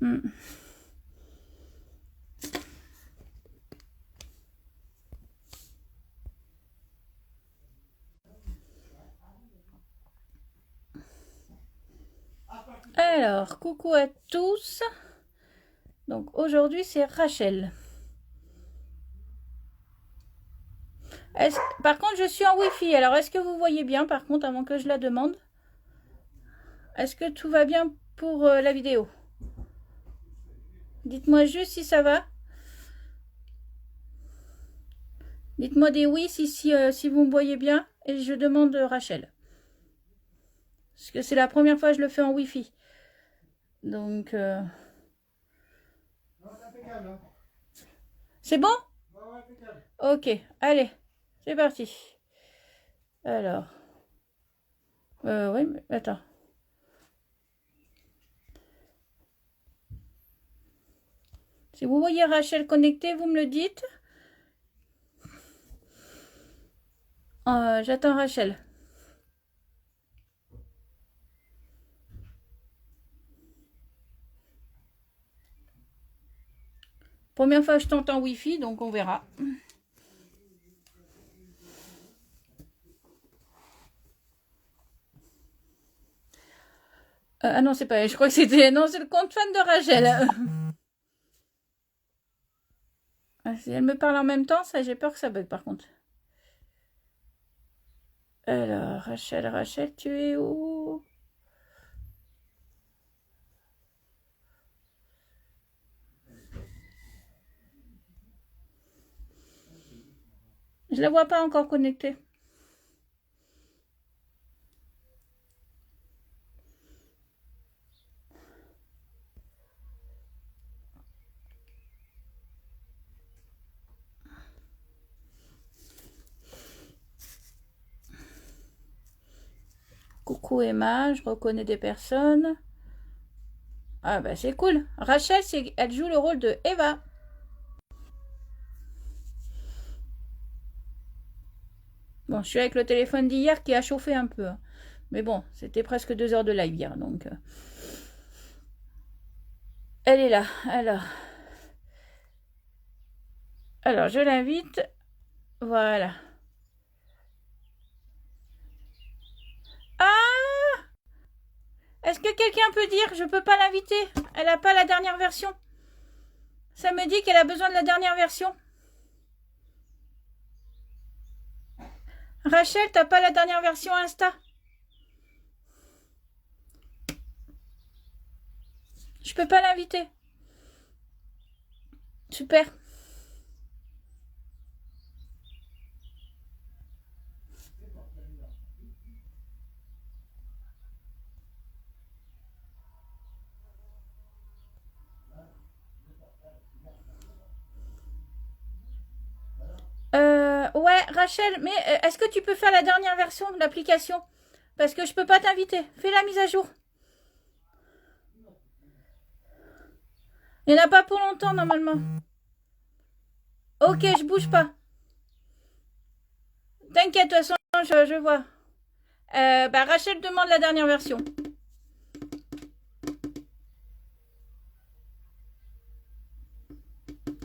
Hmm. Alors, coucou à tous. Donc aujourd'hui c'est Rachel. Par contre je suis en Wi-Fi, alors est-ce que vous voyez bien par contre avant que je la demande? Est-ce que tout va bien pour la vidéo? Dites-moi juste si ça va. Dites-moi des oui si vous me voyez bien et je demande Rachel. Parce que c'est la première fois que je le fais en Wi-Fi. Donc... C'est bon? Ok, allez, c'est parti. Alors... oui, mais attends. Si vous voyez Rachel connectée, vous me le dites. J'attends Rachel. Première fois que je tente en Wi-Fi, donc on verra. Ah non, c'est pas... Je crois que c'était... Non, c'est le compte fan de Rachel. Si elle me parle en même temps, ça, j'ai peur que ça bug par contre. Alors, Rachel, tu es où? Je la vois pas encore connectée. Coucou Emma, je reconnais des personnes. Ah bah c'est cool. Rachel, elle joue le rôle de Eva. Bon, je suis avec le téléphone d'hier qui a chauffé un peu. Mais bon, c'était presque 2 heures de live hier, donc... Elle est là, alors je l'invite. Voilà. Ah! Est-ce que quelqu'un peut dire je peux pas l'inviter? Elle n'a pas la dernière version. Ça me dit qu'elle a besoin de la dernière version. Rachel, t'as pas la dernière version Insta? Je peux pas l'inviter. Super. Ouais, Rachel, mais est-ce que tu peux faire la dernière version de l'application? Parce que je peux pas t'inviter. Fais la mise à jour. Il n'y en a pas pour longtemps normalement. Ok, je bouge pas. T'inquiète, de toute façon, je vois. Rachel demande la dernière version.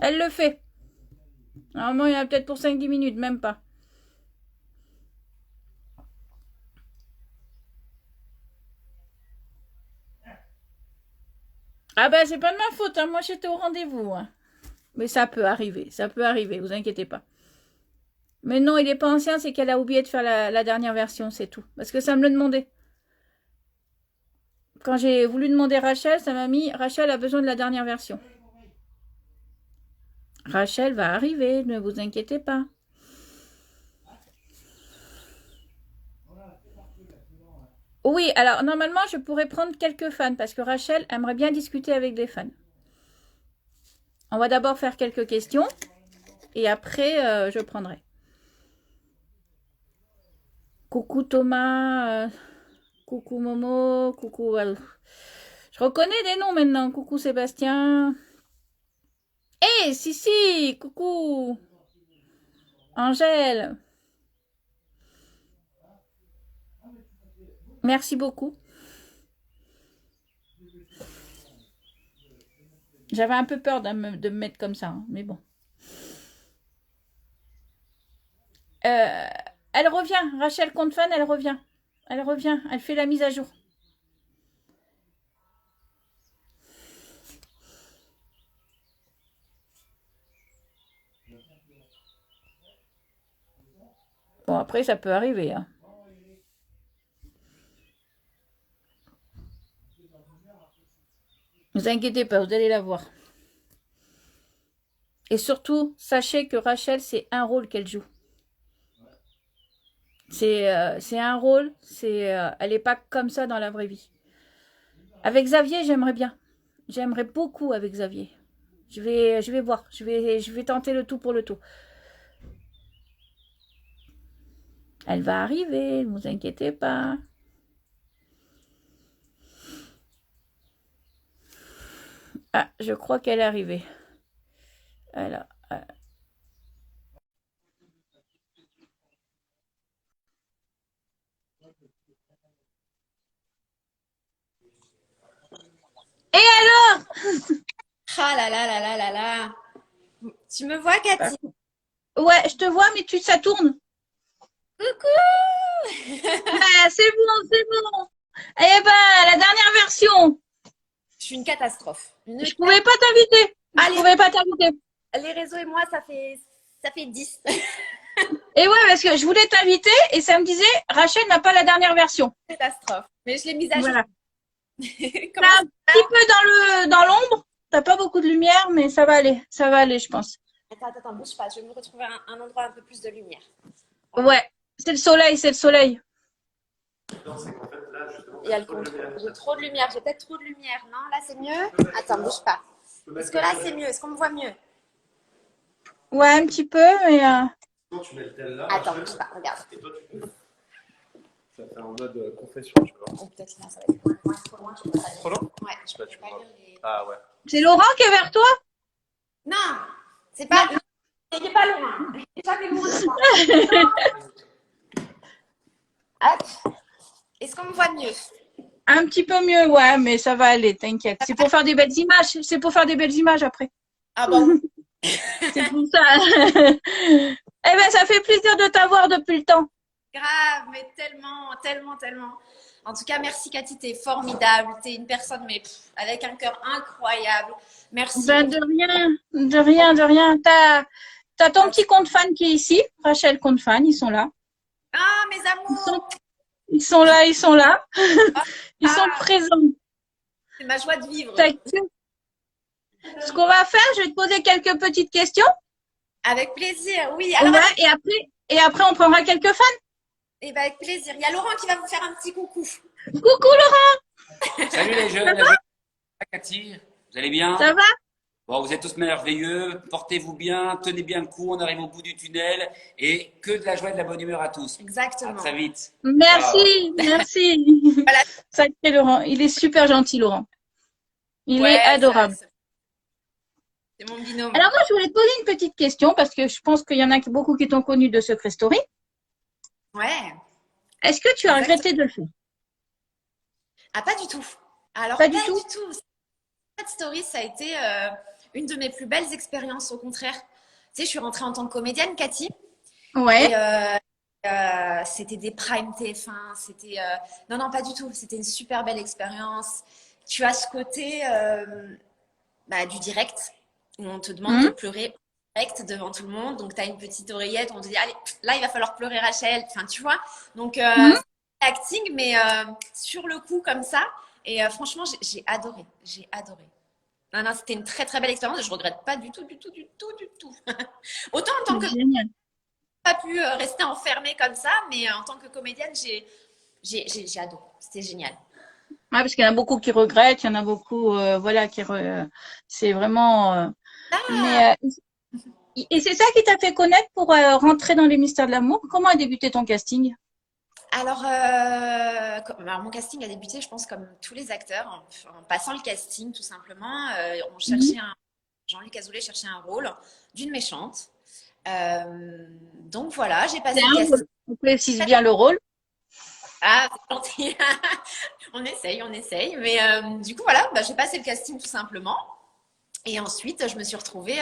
Elle le fait. Normalement, il y en a peut-être pour 5-10 minutes, même pas. Ah bah c'est pas de ma faute, hein. Moi j'étais au rendez-vous. Hein. Mais ça peut arriver, vous inquiétez pas. Mais non, il n'est pas ancien, c'est qu'elle a oublié de faire la dernière version, c'est tout. Parce que ça me le demandait. Quand j'ai voulu demander Rachel, ça m'a mis Rachel a besoin de la dernière version. Rachel va arriver, ne vous inquiétez pas. Oui, alors normalement je pourrais prendre quelques fans parce que Rachel aimerait bien discuter avec des fans. On va d'abord faire quelques questions et après je prendrai. Coucou Thomas, coucou Momo, coucou... je reconnais des noms maintenant. Coucou Sébastien. Eh, si, coucou Angèle. Merci beaucoup. J'avais un peu peur de me mettre comme ça, hein, mais bon. Euh, Elle revient, Rachel Confan, elle revient. Elle revient, elle fait la mise à jour. Bon, après, ça peut arriver. Hein. Ne vous inquiétez pas, vous allez la voir. Et surtout, sachez que Rachel, c'est un rôle qu'elle joue. C'est un rôle, elle n'est pas comme ça dans la vraie vie. Avec Xavier, j'aimerais bien. J'aimerais beaucoup avec Xavier. Je vais voir. Je vais tenter le tout pour le tout. Elle va arriver, ne vous inquiétez pas. Ah, je crois qu'elle est arrivée. Alors, Et alors? Ah là là là là là là. Tu me vois, Cathy? Ouais, je te vois, mais ça tourne. Coucou! Ah, c'est bon, c'est bon. Eh ben, la dernière version. Je suis une catastrophe. Je pouvais pas t'inviter. Je Allez, pouvais pas t'inviter. les réseaux et moi, ça fait 10. Et ouais, parce que je voulais t'inviter et ça me disait Rachel n'a pas la dernière version. Catastrophe. Mais je l'ai mise à jour. Voilà. Comment T'as un petit peu dans l'ombre. T'as pas beaucoup de lumière, mais ça va aller. Ça va aller, je pense. Attends, bouge pas. Je vais me retrouver un endroit un peu plus de lumière. Ouais. C'est le soleil, c'est le soleil. Il y a le contrôle. J'ai trop de lumière. J'ai peut-être trop de lumière. Non, là, c'est mieux? Attends, bouge pas. Est-ce que là, c'est mieux? Est-ce qu'on me voit mieux? Ouais, un petit peu, mais. Attends, bouge pas. Regarde. Ça fait en mode confession, tu vois. Ou peut-être là, ça va être trop loin. Je peux pas Trop loin? Ouais, je Bah, peux tu pas vois. lire les... Ah ouais. C'est Laurent qui est vers toi? Non, c'est pas. Il n'est pas loin. Il est jamais loin de moi. Hop. Est-ce qu'on me voit mieux? Un petit peu mieux, ouais, mais ça va aller, t'inquiète. C'est pour faire des belles images. C'est pour faire des belles images après. Ah bon. C'est pour ça. Eh ben, ça fait plaisir de t'avoir depuis le temps. Grave, mais tellement, tellement, tellement. En tout cas, merci Cathy, t'es formidable. T'es une personne mais avec un cœur incroyable. Merci. Ben, de rien, de rien, de rien. T'as ton petit compte fan qui est ici, Rachel compte fan, ils sont là. Ah, mes amours. Ils sont là, ils sont là. Ils sont Ah, présents. c'est ma joie de vivre. Ce qu'on va faire, je vais te poser quelques petites questions. Avec plaisir, oui. Alors, Ouais, et après, on prendra quelques fans. eh ben, avec plaisir. Il y a Laurent qui va vous faire un petit coucou. Coucou Laurent, Salut les jeunes, Cathy, vous allez bien? ça va? Bon, vous êtes tous merveilleux, portez-vous bien, tenez bien le coup, on arrive au bout du tunnel et que de la joie et de la bonne humeur à tous. À Exactement. très vite. Merci, merci. Voilà. Sacré Laurent, il est super gentil Laurent. Il Ouais, est adorable. C'est mon binôme. Alors moi, je voulais te poser une petite question parce que je pense qu'il y en a beaucoup qui t'ont connu de Secret Story. Ouais. Est-ce que tu as regretté de le faire? Ah, pas du tout. Alors, Pas du tout. Cette story, ça a été une de mes plus belles expériences, au contraire. Tu sais, je suis rentrée en tant que comédienne, Cathy. Ouais. Et c'était des prime TF1. C'était non, non, pas du tout. C'était une super belle expérience. Tu as ce côté du direct où on te demande de pleurer en direct devant tout le monde. Donc, tu as une petite oreillette. On te dit, allez, là, il va falloir pleurer, Rachel. Enfin, tu vois. Donc, c'est acting, mais sur le coup, comme ça. Et franchement, j'ai adoré. J'ai adoré. Non, non, c'était une très, très belle expérience. Je regrette pas du tout, du tout, du tout, du tout. Autant en tant que Génial. pas pu rester enfermée comme ça, mais en tant que comédienne, j'ai adoré. C'était génial. Ouais, parce qu'il y en a beaucoup qui regrettent, il y en a beaucoup, voilà, c'est vraiment. Mais et c'est ça qui t'a fait connaître pour rentrer dans les mystères de l'amour. Comment a débuté ton casting? Alors, mon casting a débuté, je pense, comme tous les acteurs, en passant le casting, tout simplement. On cherchait Jean-Luc Azoulay cherchait un rôle d'une méchante. Donc voilà, j'ai passé le casting. On précise bien le rôle. Ah, c'est gentil. On essaye, on essaye. Mais du coup, voilà, j'ai passé le casting tout simplement. Et ensuite, je me suis retrouvée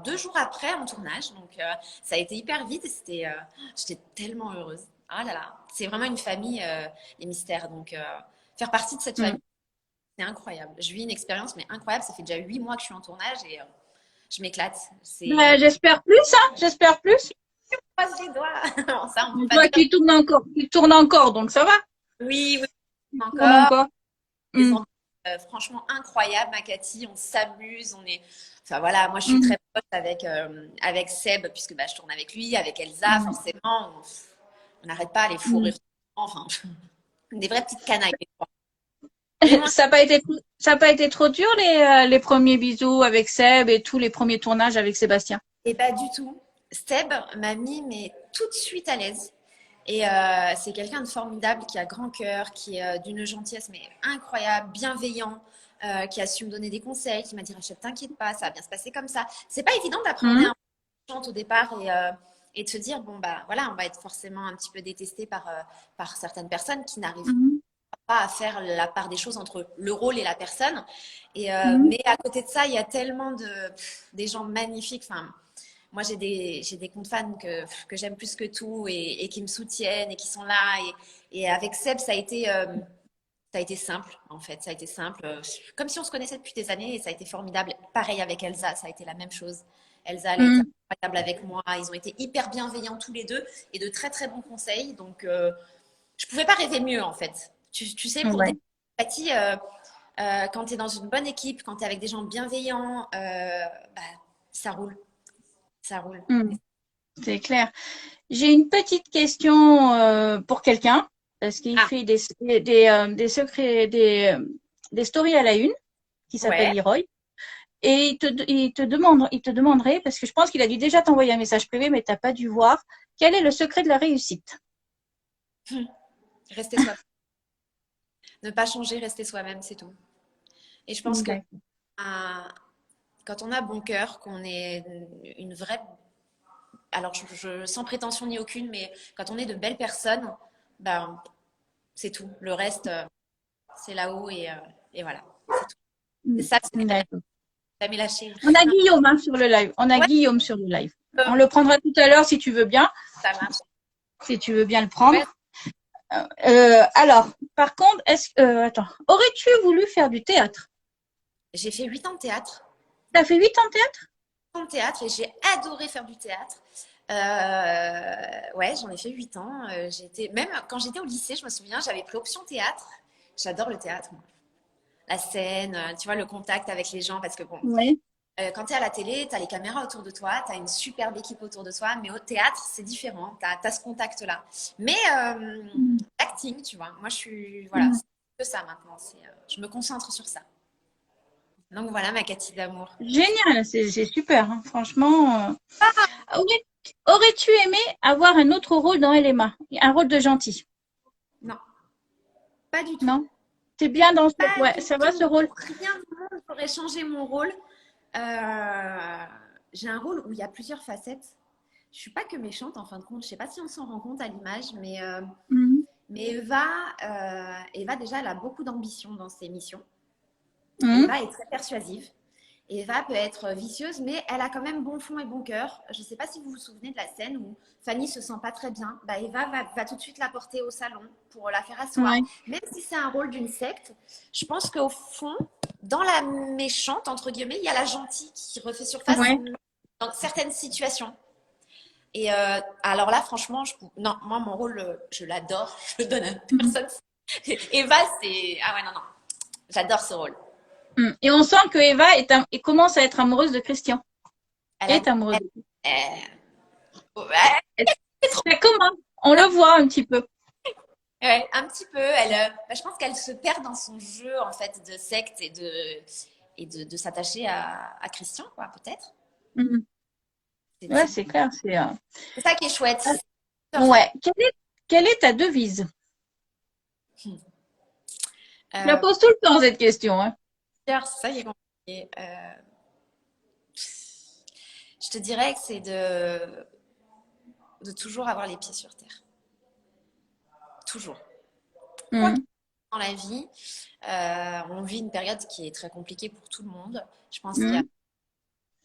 2 jours après en tournage. Donc, ça a été hyper vite et j'étais tellement heureuse. Ah là là, c'est vraiment une famille, les mystères. Donc, faire partie de cette Mm. famille, c'est incroyable. Je vis une expérience, mais incroyable. Ça fait déjà 8 mois que je suis en tournage et je m'éclate. C'est. J'espère plus, hein, j'espère plus. Croise les doigts. Ça, on peut pas Toi dire. qui tourne encore, donc ça va. Oui, oui, Tourne encore. encore. Des Mm. ambiances franchement incroyables, ma Cathy. On s'amuse, on est. Enfin voilà, moi je suis Mm. très proche avec Seb, puisque je tourne avec lui, avec Elsa, Mm. forcément. On n'arrête pas les fous Mm. rires. Enfin, des vraies petites canailles. Les trois. Vraiment, Ça a pas été trop dur les premiers bisous avec Seb et tous les premiers tournages avec Sébastien. et pas du tout. Seb m'a mis mais tout de suite à l'aise. Et c'est quelqu'un de formidable qui a grand cœur, qui est d'une gentillesse mais incroyable, bienveillant, qui a su me donner des conseils, qui m'a dit Rachel, t'inquiète pas, ça va bien se passer comme ça. C'est pas évident d'appréhender Mm. un chante au départ et de se dire bon bah voilà, on va être forcément un petit peu détesté par certaines personnes qui n'arrivent Mm. pas à faire la part des choses entre le rôle et la personne. Et Mm. mais à côté de ça, il y a tellement des gens magnifiques. Enfin, moi, j'ai des comptes fans que j'aime plus que tout et qui me soutiennent et qui sont là. Et avec Seb, ça a été simple, en fait. Ça a été simple. Comme si on se connaissait depuis des années et ça a été formidable. Pareil avec Elsa, ça a été la même chose. Elsa, elle a été Mm. incroyable avec moi. Ils ont été hyper bienveillants tous les deux et de très, très bons conseils. Donc, je pouvais pas rêver mieux, en fait. Tu sais, pour des Ouais. sympathies, quand tu es dans une bonne équipe, quand tu es avec des gens bienveillants, bah, ça roule. Ça roule. Mm. C'est clair. J'ai une petite question pour quelqu'un, parce qu'il Ah, fait des secrets, des stories à la une, qui s'appelle ouais. Leroy. Et il te demanderait, parce que je pense qu'il a dû déjà t'envoyer un message privé, mais tu n'as pas dû voir, quel est le secret de la réussite? Rester soi-même. Ne pas changer, rester soi-même, c'est tout. Et je pense que D'accord. quand on a bon cœur, qu'on est une vraie. Alors, sans prétention ni aucune, mais quand on est de belles personnes, ben, c'est tout. Le reste, c'est là-haut et voilà. C'est tout. C'est ça, c'est D'accord. jamais lâché. On a Guillaume hein, sur le live. On a Ouais, Guillaume sur le live. On le prendra tout à l'heure si tu veux bien, ça marche. si tu veux bien le prendre. Ouais, Alors, par contre, attends, aurais-tu voulu faire du théâtre? j'ai fait 8 ans de théâtre. Tu as fait 8 ans de théâtre? De théâtre et j'ai adoré faire du théâtre. Ouais, j'en ai fait 8 ans. Même quand j'étais au lycée, je me souviens, j'avais pris option théâtre. J'adore le théâtre, moi. La scène, tu vois, le contact avec les gens. Parce que bon, Oui. quand tu es à la télé, tu as les caméras autour de toi, tu as une superbe équipe autour de toi. Mais au théâtre, c'est différent. Tu as ce contact-là. Mais l'acting, tu vois, moi, je suis. Voilà, c'est que ça maintenant. Je me concentre sur ça. Donc voilà ma Cathy d'amour. Génial, c'est super, hein, franchement. Aurais-tu aimé avoir un autre rôle dans LMA? Un rôle de gentil? Non, pas du tout. Non? C'est bien dans ce. Pas Ouais, du ça va ce tout. rôle? Pour rien du monde, j'aurais changé mon rôle. J'ai un rôle où il y a plusieurs facettes. Je suis pas que méchante en fin de compte. Je sais pas si on s'en rend compte à l'image, Mhm. mais Eva déjà, elle a beaucoup d'ambition dans ses missions. Mhm. Eva est très persuasive. Eva peut être vicieuse, mais elle a quand même bon fond et bon cœur. Je ne sais pas si vous vous souvenez de la scène où Fanny se sent pas très bien. Bah, Eva va tout de suite la porter au salon pour la faire asseoir. Ouais. Même si c'est un rôle d'une secte, je pense qu'au fond, dans la méchante, entre guillemets, il y a la gentille qui refait surface Ouais. dans certaines situations. Et alors là, franchement, non, moi, mon rôle, je l'adore. Je le donne à personne. Eva, c'est. Ah ouais, non, non. J'adore ce rôle. Et on sent que Eva et commence à être amoureuse de Christian. Elle a. Est amoureuse. Ouais, Ça commence. On le voit un petit peu. ouais, un petit peu. Je pense qu'elle se perd dans son jeu en fait de secte et de s'attacher à Christian, quoi, peut-être. Mhm. C'est Ouais, c'est- c'est clair. c'est ça qui est chouette. Ouais. Quelle est ta devise? Je la Euh, pose tout le temps, cette question. Hein. ça y est compliqué. Je te dirais que c'est de toujours avoir les pieds sur terre. Toujours. Quoi qu'il Mhm. dans la vie. On vit une période qui est très compliquée pour tout le monde. Je pense qu'il y a, Mhm.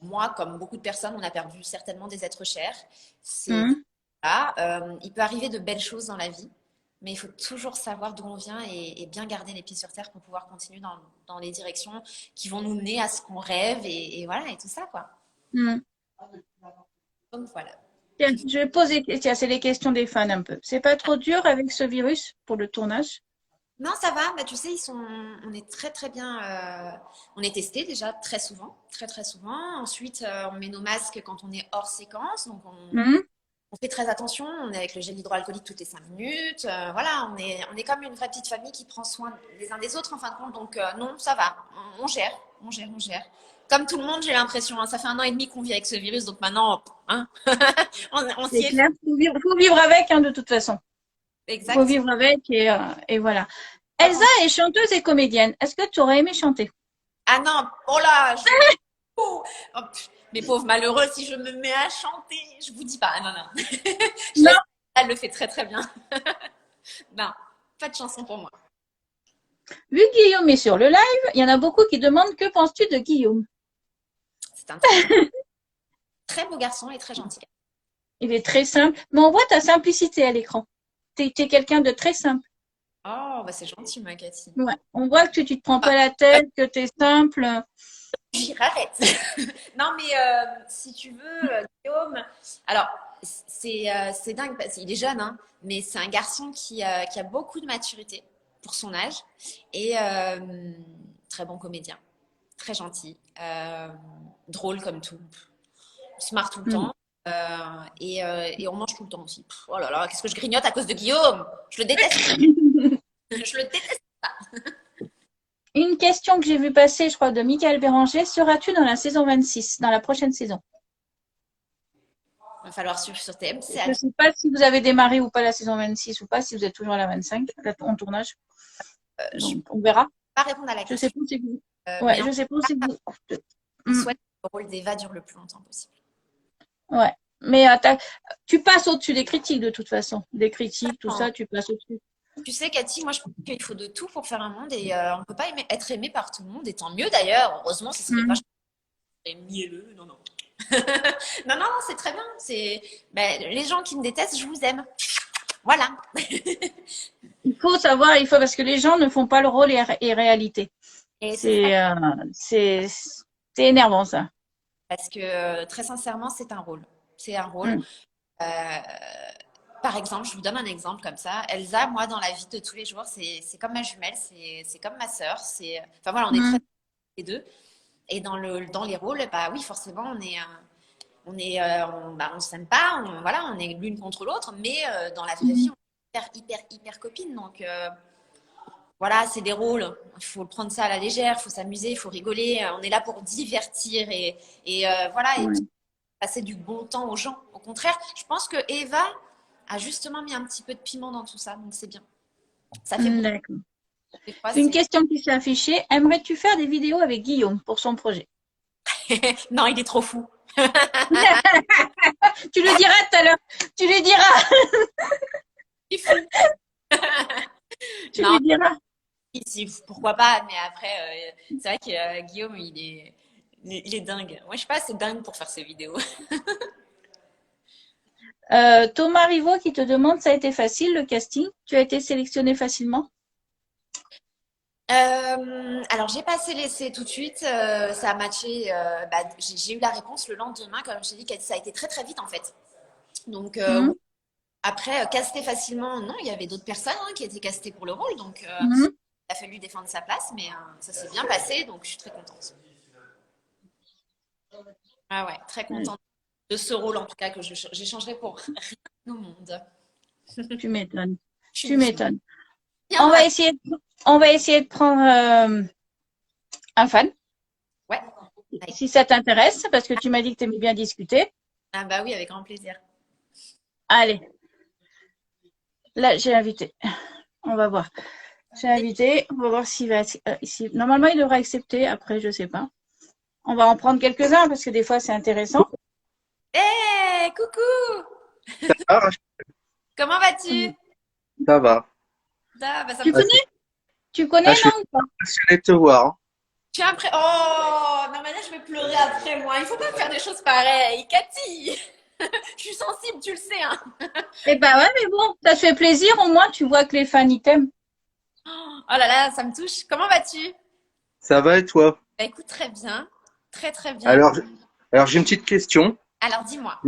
moi, comme beaucoup de personnes, on a perdu certainement des êtres chers. C'est Mhm. voilà. Il peut arriver de belles choses dans la vie, mais il faut toujours savoir d'où on vient et bien garder les pieds sur terre pour pouvoir continuer dans les directions qui vont nous mener à ce qu'on rêve et voilà, et tout ça, quoi. Mhm. Donc voilà. Tiens, je vais poser, tiens, c'est les questions des fans un peu. C'est pas trop dur avec ce virus pour le tournage? Non, ça va. Bah, tu sais, on est très très bien. On est testé déjà très souvent, très très souvent. Ensuite, on met nos masques quand on est hors séquence, donc Mhm. on fait très attention. On est avec le gel hydroalcoolique toutes les 5 minutes. Voilà, on est comme une vraie petite famille qui prend soin les uns des autres en fin de compte. Donc non, ça va. On gère, on gère, on gère. Comme tout le monde, j'ai l'impression, hein. Ça fait 1 an et demi qu'on vit avec ce virus, donc maintenant, hein, on C'est s'y est fait. clair. Faut vivre avec, hein, de toute façon. Faut Exact. vivre avec et voilà. Elsa est chanteuse et comédienne. Est-ce que tu aurais aimé chanter? Ah non, oh là, oh, mes pauvres malheureux, si je me mets à chanter, je vous dis pas. Ah non, non. Je laisse, Non. elle le fait très très bien. Non, pas de chanson pour moi. Vu que Guillaume est sur le live, il y en a beaucoup qui demandent que penses-tu de Guillaume? C'est un très beau garçon et très gentil. Il est très simple, mais on voit ta simplicité à l'écran. Tu es quelqu'un de très simple. Oh, bah c'est gentil, ma Cathy. Ouais. On voit que tu te prends pas Ah, la tête, que tu es simple. arrête. Non, mais si tu veux, Guillaume, alors c'est dingue parce qu'il est jeune, hein, mais c'est un garçon qui a beaucoup de maturité pour son âge et très bon comédien, très gentil, drôle comme tout, smart tout le Hmm. temps. Et on mange tout le temps aussi. Oh là là, qu'est-ce que je grignote à cause de Guillaume? Je le déteste. Je le déteste. Une question que j'ai vue passer, je crois, de Michael Béranger. Seras-tu dans la saison 26, dans la prochaine saison? Il va falloir suivre sur TMC. Je ne sais pas si vous avez démarré ou pas la saison 26 ou pas, si vous êtes toujours à la 25, là, en tournage. Je ne peux Donc, on verra. pas répondre à la Je sais question. pas si vous. Mais Ouais, je sais pas si vous. on Hmm. souhaite que le rôle d'Eva dure le plus longtemps possible. Ouais. Mais tu passes au-dessus des critiques de toute façon. Des critiques, tout ça, tu passes au-dessus. Tu sais, Cathy, moi je pense qu'il faut de tout pour faire un monde et on ne peut pas être aimé par tout le monde. Et tant mieux d'ailleurs. Heureusement, ce serait Hmm. vachement mielleux. Non, non. Non, non, c'est très bien. Ben, les gens qui me détestent, je vous aime. Voilà. Il faut savoir, parce que les gens ne font pas le rôle et réalité. Et c'est ça. C'est énervant ça. Parce que très sincèrement, c'est un rôle. C'est un rôle. Hmm. Euh, Par exemple, je vous donne un exemple comme ça. Elsa, moi, dans la vie de tous les jours, c'est comme ma jumelle, c'est comme ma sœur. Enfin voilà, on est Hmm. très les deux. Et dans les rôles, bah oui, forcément, on s'aime pas, voilà, on est l'une contre l'autre, mais dans la vraie vie, on est hyper copines. Donc voilà, c'est des rôles. Il faut prendre ça à la légère, il faut s'amuser, il faut rigoler. On est là pour divertir et voilà, et Ouais. passer du bon temps aux gens. Au contraire, je pense que Eva a justement mis un petit peu de piment dans tout ça, donc c'est bien. Ça fait bon. D'accord. Des fois, Une c'est question qui s'est affichée. Aimerais-tu faire des vidéos avec Guillaume pour son projet? non, il est trop fou. Tu lui diras tout à l'heure. Tu lui diras. Il est fou. Tu Non, lui diras. pourquoi pas, mais après, c'est vrai que Guillaume, il est dingue. Moi, je sais pas, c'est dingue pour faire ces vidéos. Thomas Rivaux qui te demande, ça a été facile le casting? Tu as été sélectionné facilement? Alors, j'ai passé l'essai tout de suite. Ça a matché. Bah, j'ai eu la réponse le lendemain, comme je t'ai dit, ça a été très très vite en fait. Donc, Mhm. oui. Après, casté facilement, non, il y avait d'autres personnes hein, qui étaient castées pour le rôle. Donc, Mhm. il a fallu défendre sa place, mais ça s'est bien passé. Donc, je suis très contente. Ah ouais, très contente de ce rôle en tout cas que j'échangerai pour rien au monde. Tu m'étonnes. Je suis Tu m'étonnes. bien On dans va la... essayer, on va essayer de prendre un fan, Ouais. si ça t'intéresse, parce que tu m'as dit que tu aimais bien discuter. Ah bah oui, avec grand plaisir. Allez, là, j'ai invité. On va voir. J'ai invité. On va voir s'il va. Normalement, il devra accepter. Après, je sais pas. On va en prendre quelques-uns parce que des fois, c'est intéressant. Hé, coucou! Ah, Comment vas-tu? ça va. Ah, bah, ça Tu me fait connais? Tu connais, Ah, je suis non? Ou pas? impressionné de te voir, hein. Tu es après. Oh, non, mais là, je vais pleurer après moi. Il faut pas faire des choses pareilles. Cathy, je suis sensible, tu le sais, hein. Eh ben ouais, mais bon, ça te fait plaisir, au moins, tu vois que les fans, ils t'aiment. Oh là là, ça me touche. Comment vas-tu? Ça va et toi? Bah écoute, très bien. Très, très bien. Alors, alors j'ai une petite question. Alors, dis-moi.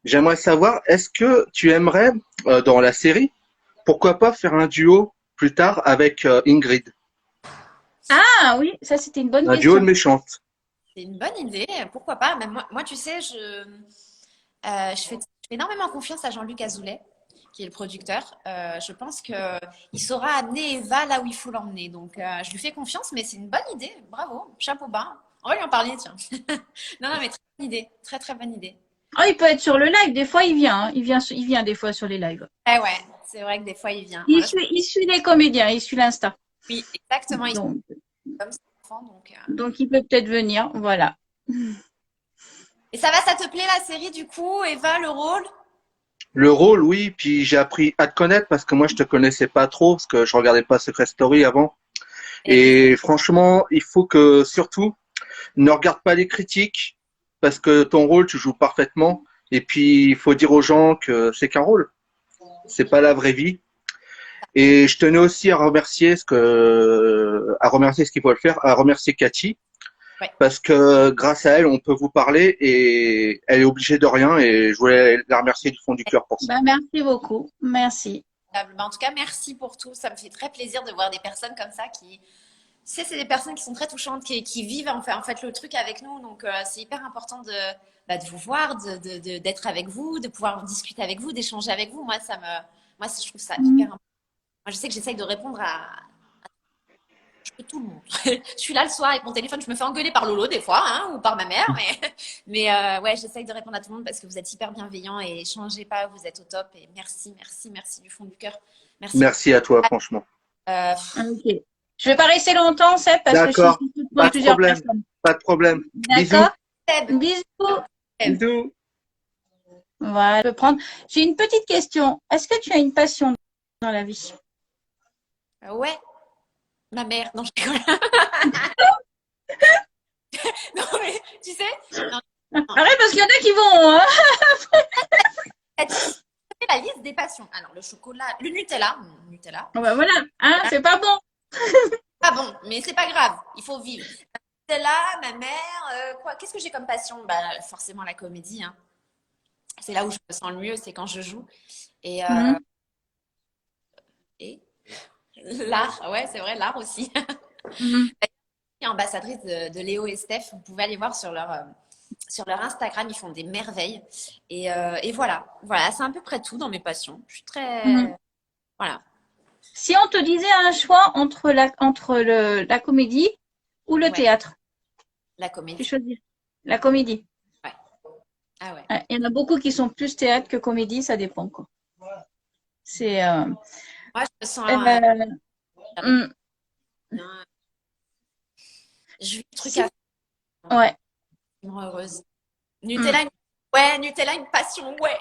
J'aimerais savoir, est-ce que tu aimerais, dans la série, pourquoi pas faire un duo plus tard avec Ingrid? Ah oui, ça c'était une bonne Un duo de question. méchantes. C'est une bonne idée. Pourquoi pas? Même moi, tu sais, je fais énormément confiance à Jean-Luc Azoulay, qui est le producteur. Je pense qu'il saura amener Eva là où il faut l'emmener. Donc, je lui fais confiance, mais c'est une bonne idée. Bravo, chapeau bas. On va lui en parler, tiens. Non, non, mais très bonne idée. Très, très bonne idée. Ah, il peut être sur le live, des fois il vient, hein. Il vient des fois sur les lives. Eh ouais, c'est vrai que des fois, il vient. Voilà, Il suit les comédiens, il suit l'Insta. oui, exactement. Il est Donc, comme ça, enfant, donc, donc il peut peut-être venir, voilà. Et ça va, ça te plaît la série du coup, Eva, le rôle? Le rôle, oui, puis j'ai appris à te connaître parce que moi je te connaissais pas trop, parce que je regardais pas Secret Story avant. Eh oui. Et franchement, il faut que surtout ne regarde pas les critiques parce que ton rôle, tu joues parfaitement. Et puis il faut dire aux gens que c'est qu'un rôle, c'est pas la vraie vie. Et je tenais aussi à remercier ce qu'il faut le faire, à remercier Cathy Ouais. parce que grâce à elle, on peut vous parler et elle est obligée de rien et je voulais la remercier du fond du cœur pour ça. Ben, merci beaucoup, merci. Ben, en tout cas, merci pour tout. Ça me fait très plaisir de voir des personnes comme ça qui, tu sais, c'est des personnes qui sont très touchantes, qui vivent en fait le truc avec nous. Donc, c'est hyper important de vous voir, d'être avec vous, de pouvoir discuter avec vous, d'échanger avec vous. Moi, je trouve ça hyper important. Moi, je sais que j'essaye de répondre à tout le monde. Je suis là le soir avec mon téléphone, je me fais engueuler par Lolo des fois, hein, ou par ma mère, mais ouais, j'essaye de répondre à tout le monde parce que vous êtes hyper bienveillants et changez pas, vous êtes au top et merci, merci, merci du fond du cœur. Merci. Merci à toi, franchement. Euh, Ok. Je vais pas rester longtemps, Seb, parce que je D'accord, suis pas devant de plusieurs problème, personnes. pas de problème. Bisous, D'accord? Seb, Bisous. bisous. Voilà, je peux prendre. J'ai une petite question. Est-ce que tu as une passion dans la vie? ouais, ma mère, non, je rigole. Non, mais tu sais, non, Arrête, parce qu'il y en a qui vont, hein. c'est la liste des passions. Alors, le chocolat, le Nutella, Oh, ben voilà, hein, c'est pas bon. pas bon, mais c'est pas grave, il faut vivre. Nutella, ma mère, quoi, qu'est-ce que j'ai comme passion? Bah, forcément la comédie, hein. C'est là où je me sens le mieux, c'est quand je joue. Et, Mhm. et l'art, ouais, c'est vrai, l'art aussi. Mhm. Je suis ambassadrice de Léo et Steph. Vous pouvez aller voir sur leur Instagram, ils font des merveilles. Et voilà, voilà, c'est à peu près tout dans mes passions. Je suis très, Mhm. voilà, Si on te disait un choix entre la comédie ou le ouais, théâtre, la tu comédie. choisis la comédie. Ouais. Ah ouais. Il y en a beaucoup qui sont plus théâtre que comédie, ça dépend, quoi. C'est Moi, je me sens, euh, hmm, je vis le truc si, à ouais. me rend heureuse. Hmm. Nutella, une passion, ouais.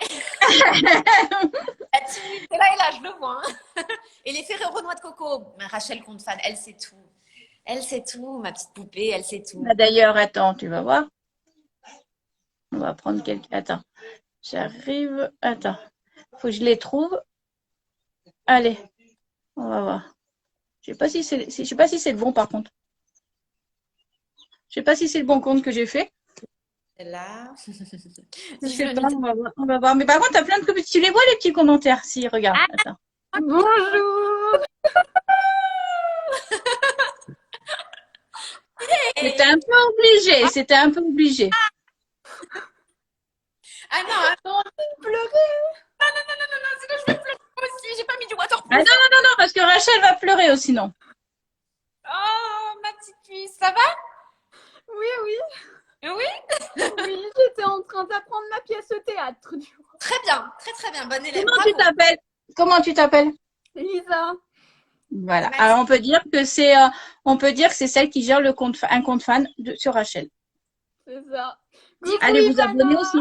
La team Nutella est là, je le vois, hein. Et les Ferrero noix de coco. Mais Rachel compte fan, elle sait tout. Elle sait tout, ma petite poupée, elle sait tout. Bah, d'ailleurs, attends, tu vas voir. On va prendre quelques. Attends, j'arrive. Attends, faut que je les trouve. Allez, on va voir. Je sais pas si c'est le bon par contre. Je sais pas si c'est le bon compte que j'ai fait. Là. Je Vive sais le pas, Nutella. on va voir. On va voir. Mais par contre, t'as plein de copines. Tu les vois les petits commentaires? Si, regarde. Attends. Bonjour. C'était un peu obligé. C'était un peu obligé. Ah non, attends, Pleurer. sinon je vais pleurer aussi. J'ai pas mis du Ah non, waterproof. non, non, non, parce que Rachel va pleurer aussi, non. Oh, ma petite puce, ça va? Oui, oui, Oui? oui. J'étais en train d'apprendre ma pièce au théâtre. Du coup. Très bien, très très bien. Bonne élève, Comment tu bravo. t'appelles? Comment tu t'appelles? Lisa. Voilà. Merci. Alors, on peut dire que c'est celle qui gère un compte fan sur Rachel. C'est ça. Dis- Coucou Allez vous Ivana. abonner aussi.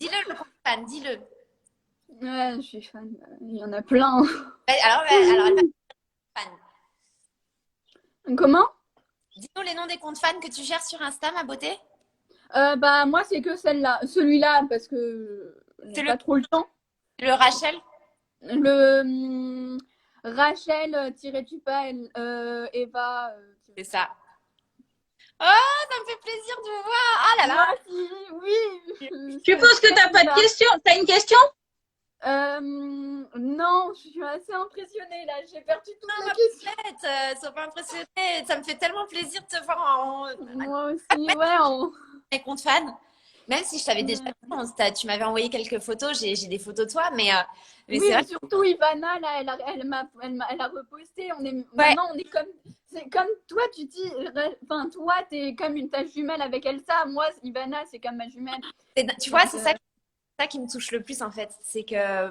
Dis-le, le fan, dis-le. Ouais, je suis fan. Il y en a plein. Alors elle va être fan. Comment? Dis-nous les noms des comptes fans que tu gères sur Insta, ma beauté. Bah, moi, c'est que celui-là, parce que C'est j'ai pas trop le temps. le Rachel. Le Rachel, tu pas, Eva. C'est ça. Oh, ça me fait plaisir de vous voir. Ah là là. Moi aussi, oui. Je suppose que t'as pas de question. T'as une question? Non, je suis assez impressionnée là. J'ai perdu toutes Non, les ma questions. poupette, sois pas impressionnée. Ça me fait tellement plaisir de te voir en Moi aussi, ouais. mes comptes fans. Même si je t'avais déjà Ouais. dit, tu m'avais envoyé quelques photos, j'ai des photos de toi, mais Oui, c'est vrai. et surtout Ivana, là, elle a reposté. Maintenant, on est comme, c'est comme toi, tu dis, enfin, toi, t'es comme ta jumelle avec Elsa. Moi, Ivana, c'est comme ma jumelle. Tu vois, Donc, c'est ça qui me touche le plus en fait. C'est que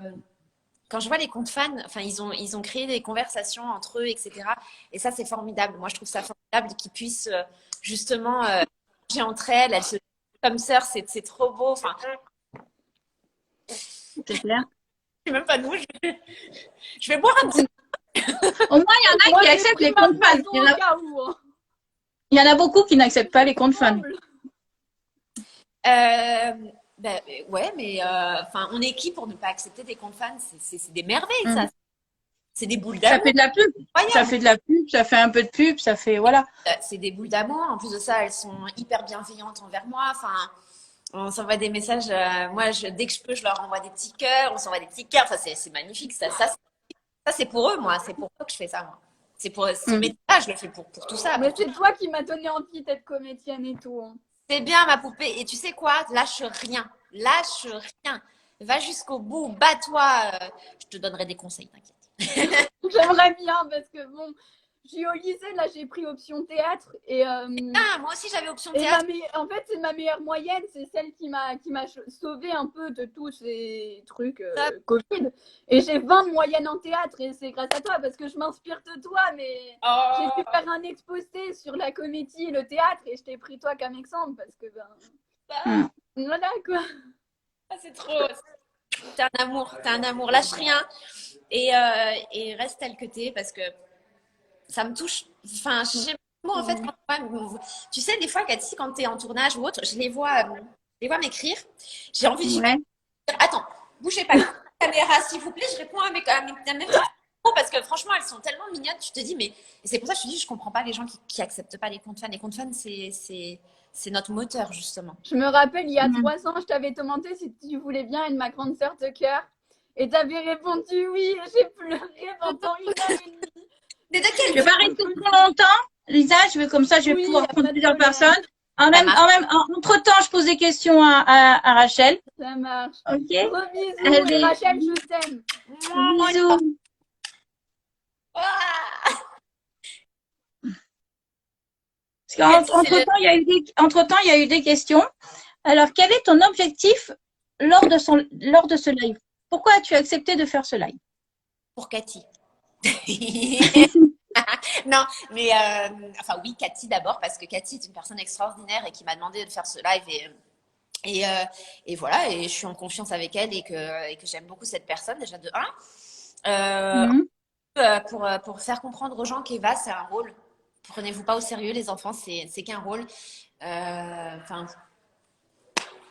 quand je vois les comptes fans, enfin, ils ont créé des conversations entre eux, etc. Et ça, c'est formidable. Moi, je trouve ça formidable qu'ils puissent justement manger entre elles. Elles se comme sœurs, c'est trop beau. Enfin, C'est clair. je sais même pas d'où. Je vais boire un petit. Au moins, il y en a moi, qui j'ai acceptent pris les ma comptes fans. boisson au cas où, hein. Il y en a beaucoup qui n'acceptent pas les comptes fans. Ouais, mais enfin, on est qui pour ne pas accepter des comptes fans? C'est des merveilles, Mm. ça. C'est des boules Ça d'amour. fait de la pub. Ça Incroyables. fait de la pub, ça fait un peu de pub, ça fait voilà. C'est des boules d'amour. En plus de ça, elles sont hyper bienveillantes envers moi. Enfin, on s'envoie des messages. Moi, dès que je peux, je leur envoie des petits cœurs. On s'envoie des petits cœurs. Enfin, c'est magnifique. Ça, c'est pour eux, moi. C'est pour eux que je fais ça, moi. C'est pour ce Mm. métier-là, je le fais pour tout ça. Mais c'est toi qui m'as donné envie d'être comédienne et tout, hein. C'est bien, ma poupée. Et tu sais quoi? Lâche rien. Lâche rien. Va jusqu'au bout. Bats-toi. Je te donnerai des conseils, t'inquiète. J'aimerais bien parce que bon, je suis au lycée, là j'ai pris option théâtre et, Ah, moi aussi, j'avais option et théâtre. en fait c'est ma meilleure moyenne, c'est celle qui m'a sauvée un peu de tous ces trucs Covid. Et j'ai 20 moyennes en théâtre et c'est grâce à toi parce que je m'inspire de toi, mais j'ai Oh, dû faire un exposé sur la comédie et le théâtre et je t'ai pris toi comme exemple parce que Mm. voilà quoi. c'est trop. T'es un amour. T'es un amour. Lâche rien. Et reste tel que t'es parce que ça me touche. Enfin, j'aime beaucoup en fait tu sais, des fois, Cathy, quand t'es en tournage ou autre, je les vois m'écrire. J'ai envie de dire, Ouais. attends, bougez pas la caméra, s'il vous plaît, je réponds à mes questions parce que franchement, elles sont tellement mignonnes. Tu te dis, mais et c'est pour ça que je te dis, je comprends pas les gens qui acceptent pas les comptes fans. Les comptes fans, c'est notre moteur, justement. Je me rappelle, il y a Mm. 3 ans, je t'avais demandé si tu voulais bien être ma grande sœur de cœur. Et t'avais répondu oui. Et j'ai pleuré pendant 1 heure et demie. Mais de quel Je vais pas rester trop longtemps, Lisa. Je vais Oui, pouvoir y a prendre pas de plusieurs problème. personnes. Entre-temps, je pose des questions à Rachel. Ça marche. Ok. Gros bisous. Allez. Et Rachel, je t'aime. Bisous. Ah, Parce qu'entre-temps, il y a eu des questions. Alors, quel est ton objectif lors de ce live? Pourquoi as-tu accepté de faire ce live? pour Cathy. Non, mais enfin oui, Cathy d'abord, parce que Cathy est une personne extraordinaire et qui m'a demandé de faire ce live et voilà, et je suis en confiance avec elle et que j'aime beaucoup cette personne déjà de 1. Mhm. Pour faire comprendre aux gens qu'Eva, c'est un rôle. Prenez-vous pas au sérieux, les enfants, c'est qu'un rôle. Enfin,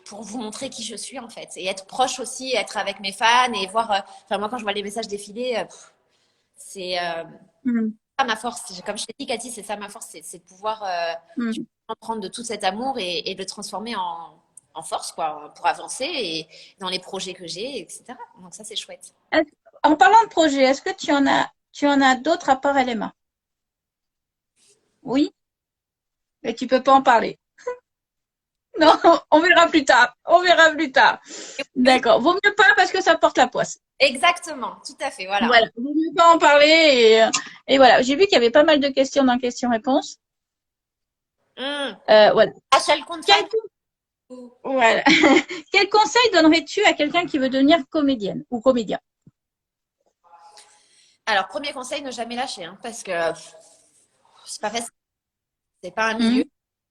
pour vous montrer qui je suis en fait et être proche aussi, être avec mes fans et voir. Enfin moi, quand je vois les messages défiler, c'est Mhm. ça ma force. Comme je t'ai dit, Cathy, c'est ça ma force, c'est de pouvoir Mhm. prendre de tout cet amour et de le transformer en force, quoi, pour avancer et dans les projets que j'ai, etc. Donc ça, c'est chouette. En parlant de projet, est-ce que tu en as d'autres à part LMA? Oui, mais tu peux pas en parler. Non, on verra plus tard. On verra plus tard. D'accord. Vaut mieux pas parce que ça porte la poisse. Exactement, tout à fait, voilà. Voilà. Vaut mieux pas en parler et voilà. J'ai vu qu'il y avait pas mal de questions dans questions-réponses. Voilà. Rachel compte fan. Voilà. Quel conseil donnerais-tu à quelqu'un qui veut devenir comédienne ou comédien? Alors, premier conseil, ne jamais lâcher, hein, parce que c'est pas facile. C'est pas un milieu qui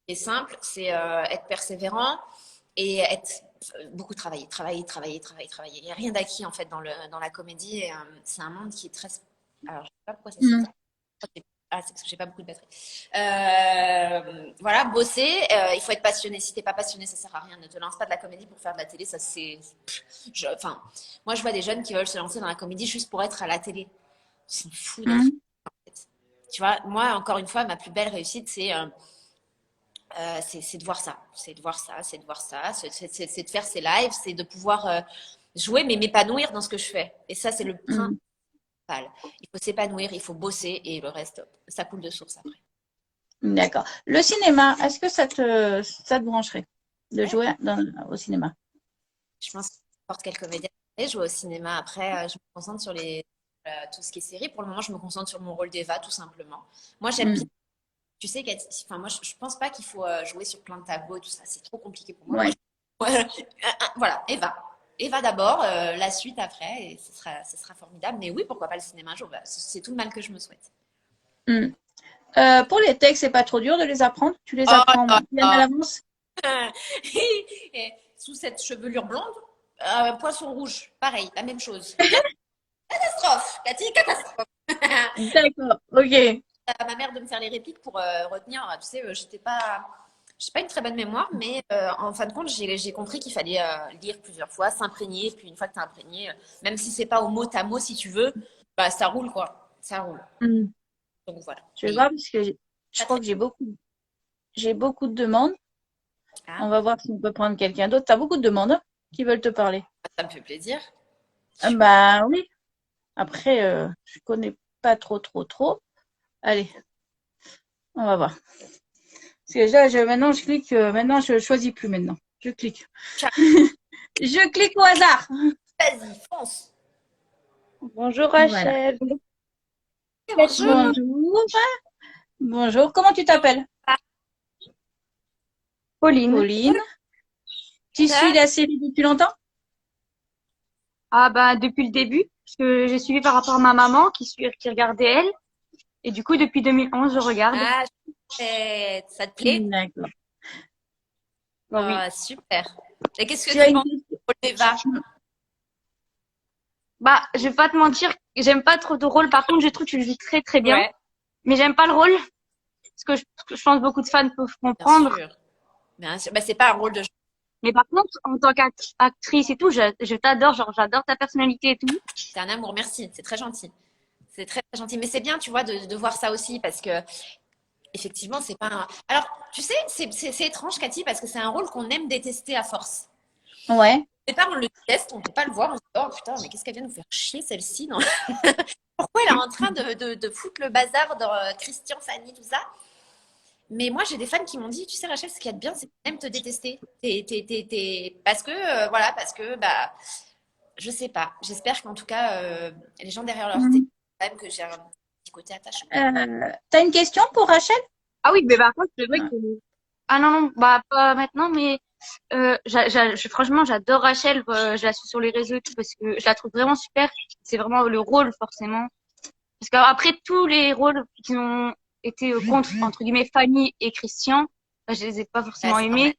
est simple, c'est être persévérant et être beaucoup travailler. Il n'y a rien d'acquis en fait dans la comédie. Et, c'est un monde qui est très. Alors, je sais pas pourquoi ça se fait. Ah, c'est parce que j'ai pas beaucoup de batterie. Voilà, bosser. Il faut être passionné. Si t'es pas passionné, ça sert à rien. Ne te lance pas de la comédie pour faire de la télé. Ça, enfin, moi, je vois des jeunes qui veulent se lancer dans la comédie juste pour être à la télé. Ils s'en foutent d'être. En fait. Tu vois, moi, encore une fois, ma plus belle réussite, c'est de voir ça. C'est de voir ça. C'est de voir ça. C'est de faire ces lives. C'est de pouvoir jouer, mais m'épanouir dans ce que je fais. Et ça, c'est le principal. Il faut s'épanouir, il faut bosser et le reste, ça coule de source après. D'accord. Le cinéma, est-ce que ça te brancherait de jouer au cinéma? Je pense que n'importe quel comédien jouer au cinéma. Après, je me concentre sur tout ce qui est série. Pour le moment, je me concentre sur mon rôle d'Eva, tout simplement. Moi, j'aime bien. Tu sais, enfin, moi, je pense pas qu'il faut jouer sur plein de tableaux et tout ça. C'est trop compliqué pour moi. Ouais. Voilà, Eva. Eva d'abord, la suite après, et ce sera formidable. Mais oui, pourquoi pas le cinéma un jour, c'est tout le mal que je me souhaite. Pour les textes, c'est pas trop dur de les apprendre? Tu les apprends bien à l'avance? Sous cette chevelure blonde, poisson rouge, pareil, la même chose. Catastrophe, Cathy, catastrophe. D'accord, ok. Ma mère de me faire les répliques pour retenir. Tu sais, j'ai pas une très bonne mémoire, mais en fin de compte, j'ai compris qu'il fallait lire plusieurs fois, s'imprégner, puis une fois que tu as imprégné, même si c'est pas au mot à mot, si tu veux, bah ça roule quoi, ça roule. Donc voilà. Je vais voir parce que je crois que j'ai beaucoup de demandes. On va voir si on peut prendre quelqu'un d'autre. Tu as beaucoup de demandes qui veulent te parler. Ça me fait plaisir. Bah oui. Après, je connais pas trop. Allez, on va voir. Parce que là, maintenant, je clique. Maintenant, je choisis plus maintenant. Je clique. Je clique au hasard. Vas-y, fonce. Bonjour Rachel. Voilà. Bonjour. Bonjour. Comment tu t'appelles? Pauline. Tu suis la série depuis longtemps? Ah bah depuis le début, parce que j'ai suivi par rapport à ma maman qui regardait elle. Et du coup, depuis 2011, je regarde. Ah, ça te plaît? D'accord. Oui. Super. Et qu'est-ce que tu penses de Eva? Bah, je vais pas te mentir, j'aime pas trop de rôle. Par contre, je trouve que tu le vis très très bien. Ouais. Mais j'aime pas le rôle. Parce que je pense que beaucoup de fans peuvent comprendre. Bien sûr. Bah, c'est pas un rôle de. Mais par contre, en tant qu'actrice et tout, je t'adore. Genre, j'adore ta personnalité et tout. C'est un amour, merci. C'est très gentil. C'est très, très gentil. Mais c'est bien, tu vois, de voir ça aussi parce que, effectivement, c'est pas un. Alors, tu sais, c'est étrange, Cathy, parce que c'est un rôle qu'on aime détester à force. Ouais. Au départ, on le déteste, on ne peut pas le voir. On se dit, oh putain, mais qu'est-ce qu'elle vient nous faire chier, celle-ci, non? Pourquoi elle est en train de foutre le bazar dans Christian, Fanny, tout ça? Mais moi, j'ai des fans qui m'ont dit, tu sais, Rachel, ce qu'il y a de bien, c'est qu'on aime te détester. Parce que, bah, je sais pas. J'espère qu'en tout cas, les gens derrière leur tête, quand même que j'ai un petit côté attachant. T'as une question pour Rachel? Ah oui, mais par contre, c'est vrai que. Ah non, bah pas maintenant, mais franchement, j'adore Rachel. Je la suis sur les réseaux et tout parce que je la trouve vraiment super. C'est vraiment le rôle, forcément. Parce qu'après, tous les rôles qui ont été contre, entre guillemets, Fanny et Christian, bah, je les ai pas forcément aimés.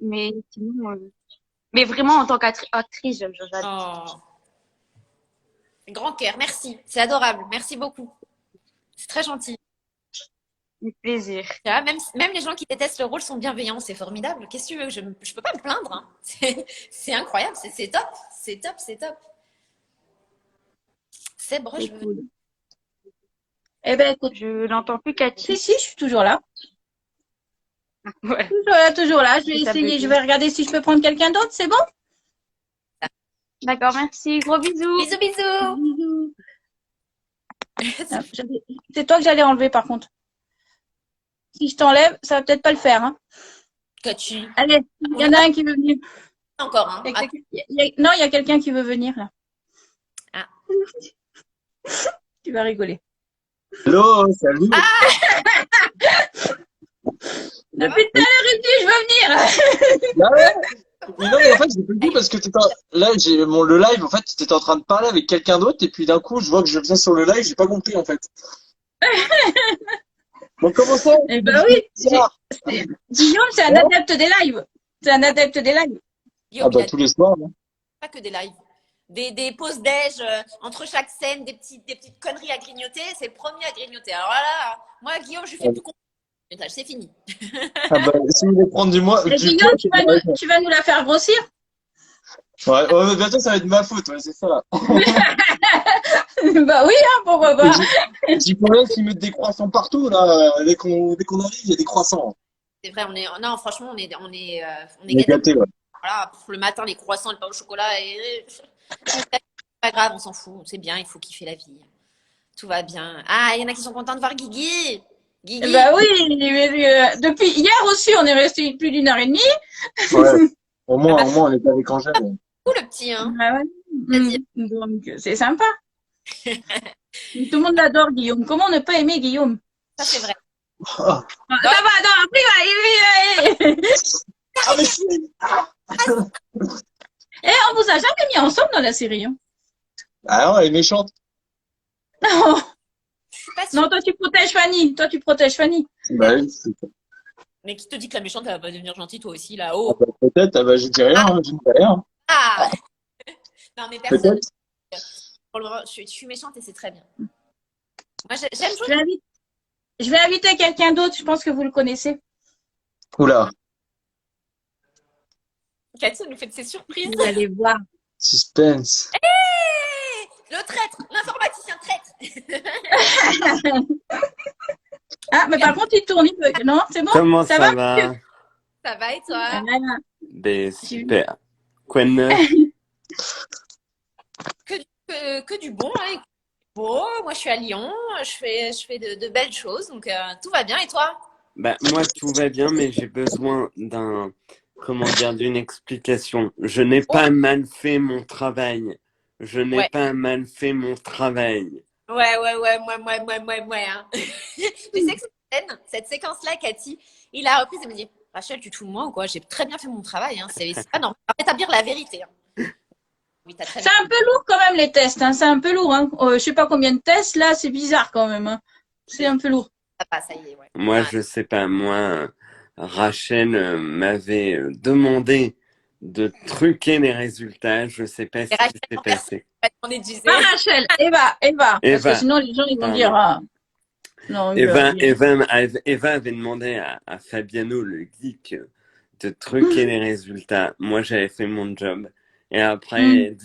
Mais sinon, mais vraiment, en tant qu'actrice, j'adore. Oh. Grand cœur, merci. C'est adorable. Merci beaucoup. C'est très gentil. Avec plaisir. Même les gens qui détestent le rôle sont bienveillants. C'est formidable. Qu'est-ce que tu veux? Je peux pas me plaindre. Hein. C'est incroyable. C'est top. C'est top. C'est bon, je veux. Cool. Eh ben, écoute, Je n'entends plus Cathy. si, je suis toujours là. Ouais. Toujours là. Je vais essayer. Je vais regarder si je peux prendre quelqu'un d'autre. C'est bon? D'accord, merci. Gros bisous. Bisous. C'est toi que j'allais enlever, par contre. Si je t'enlève, ça va peut-être pas le faire. Hein. Cathy. Allez, il y en a un qui veut venir. Encore, hein. Non, il y a quelqu'un qui veut venir, là. Ah. Tu vas rigoler. Hello, salut. Depuis tout à l'heure, il dit, je veux venir. Ah ouais. Mais non, mais en fait, j'ai compris parce que là, le live, en fait, t'étais en train de parler avec quelqu'un d'autre et puis d'un coup, je vois que je viens sur le live, j'ai pas compris, en fait. Bon, comment ça? Eh ben oui. Guillaume, c'est un adepte des lives. C'est un adepte des lives. Ah bah, tous les soirs, hein. Pas que des lives. des pauses déj entre chaque scène, des petites conneries à grignoter. C'est le premier à grignoter. Alors là, moi, Guillaume, je lui fais plus confiance. C'est fini. Ah bah, si vous voulez prendre du mois, Et Guillaume, tu vas nous la faire grossir? ouais, mais bientôt ça va être ma faute, ouais, c'est ça. Bah oui, hein, pourquoi pas. J'y pourrais s'ils mettent des croissants partout, là. Dès qu'on arrive, il y a des croissants. C'est vrai, non, franchement, on est On est gâtés. gâtés, ouais. Voilà, pour le matin, les croissants, le pain au chocolat, c'est pas grave, on s'en fout. C'est bien, il faut kiffer la vie. Tout va bien. Ah, il y en a qui sont contents de voir Guigui. Guigui. Bah oui, mais, depuis hier aussi, on est resté plus d'1 heure et demie. Ouais. Au moins, on est avec Angèle. Cool, le petit, hein. Ah ouais. Vas-y. Donc, c'est sympa. Tout le monde l'adore, Guillaume. Comment ne pas aimer Guillaume? Ça, c'est vrai. Ah, Ça va, non, après, ah mais si. on vous a jamais mis ensemble dans la série. Hein. Ah non, elle est méchante. Non, Je suis pas sûre. non, toi, tu protèges Fanny. Toi, tu protèges Fanny. Bah oui, c'est ça. Mais qui te dit que la méchante, elle va pas devenir gentille, toi aussi, Ah là-haut? bah, peut-être, ah bah, je dis rien, hein, je dis rien. Ah! Non, mais personne. Peut-être. Pour le moment, je suis méchante et c'est très bien. Moi, j'aime Je vais je vais inviter quelqu'un d'autre. Je pense que vous le connaissez. Oula, Cathy nous fait de ses surprises. Vous allez voir. suspense. Le traître, l'informaticien traître. Ah, mais par contre, il tourne. Non, c'est bon? Comment Ça ça va? va? Ça va et toi? Ah, Ben super. Quoi de neuf? Que du bon, hein. Bon, moi je suis à Lyon, je fais de belles choses, donc tout va bien. Et toi? Ben moi tout va bien, mais j'ai besoin d'une explication. Je n'ai pas mal fait mon travail. Je n'ai Ouais. pas mal fait mon travail. Ouais, hein. Tu sais que cette séquence-là, Cathy, il a repris et me dit, Rachel, tu te fous de moi ou quoi? J'ai très bien fait mon travail, hein. C'est pas normal. On va rétablir la vérité, hein. Oui, t'as très c'est bien. un peu lourd quand même les tests. Hein. C'est un peu lourd. Hein. Je sais pas combien de tests. Là, c'est bizarre quand même. Hein. C'est un peu lourd. Ça y est, ouais. Moi Ah, je sais pas. Moi Rachel m'avait demandé de truquer les résultats. Je sais pas ce qui Rachel, s'est passé. on est du zé. Pas Rachel, Eva. Parce Eva. que sinon, les gens, ils vont dire, ah, non, Eva avait demandé à Fabiano, le geek, de truquer les résultats. Moi, j'avais fait mon job. Et après,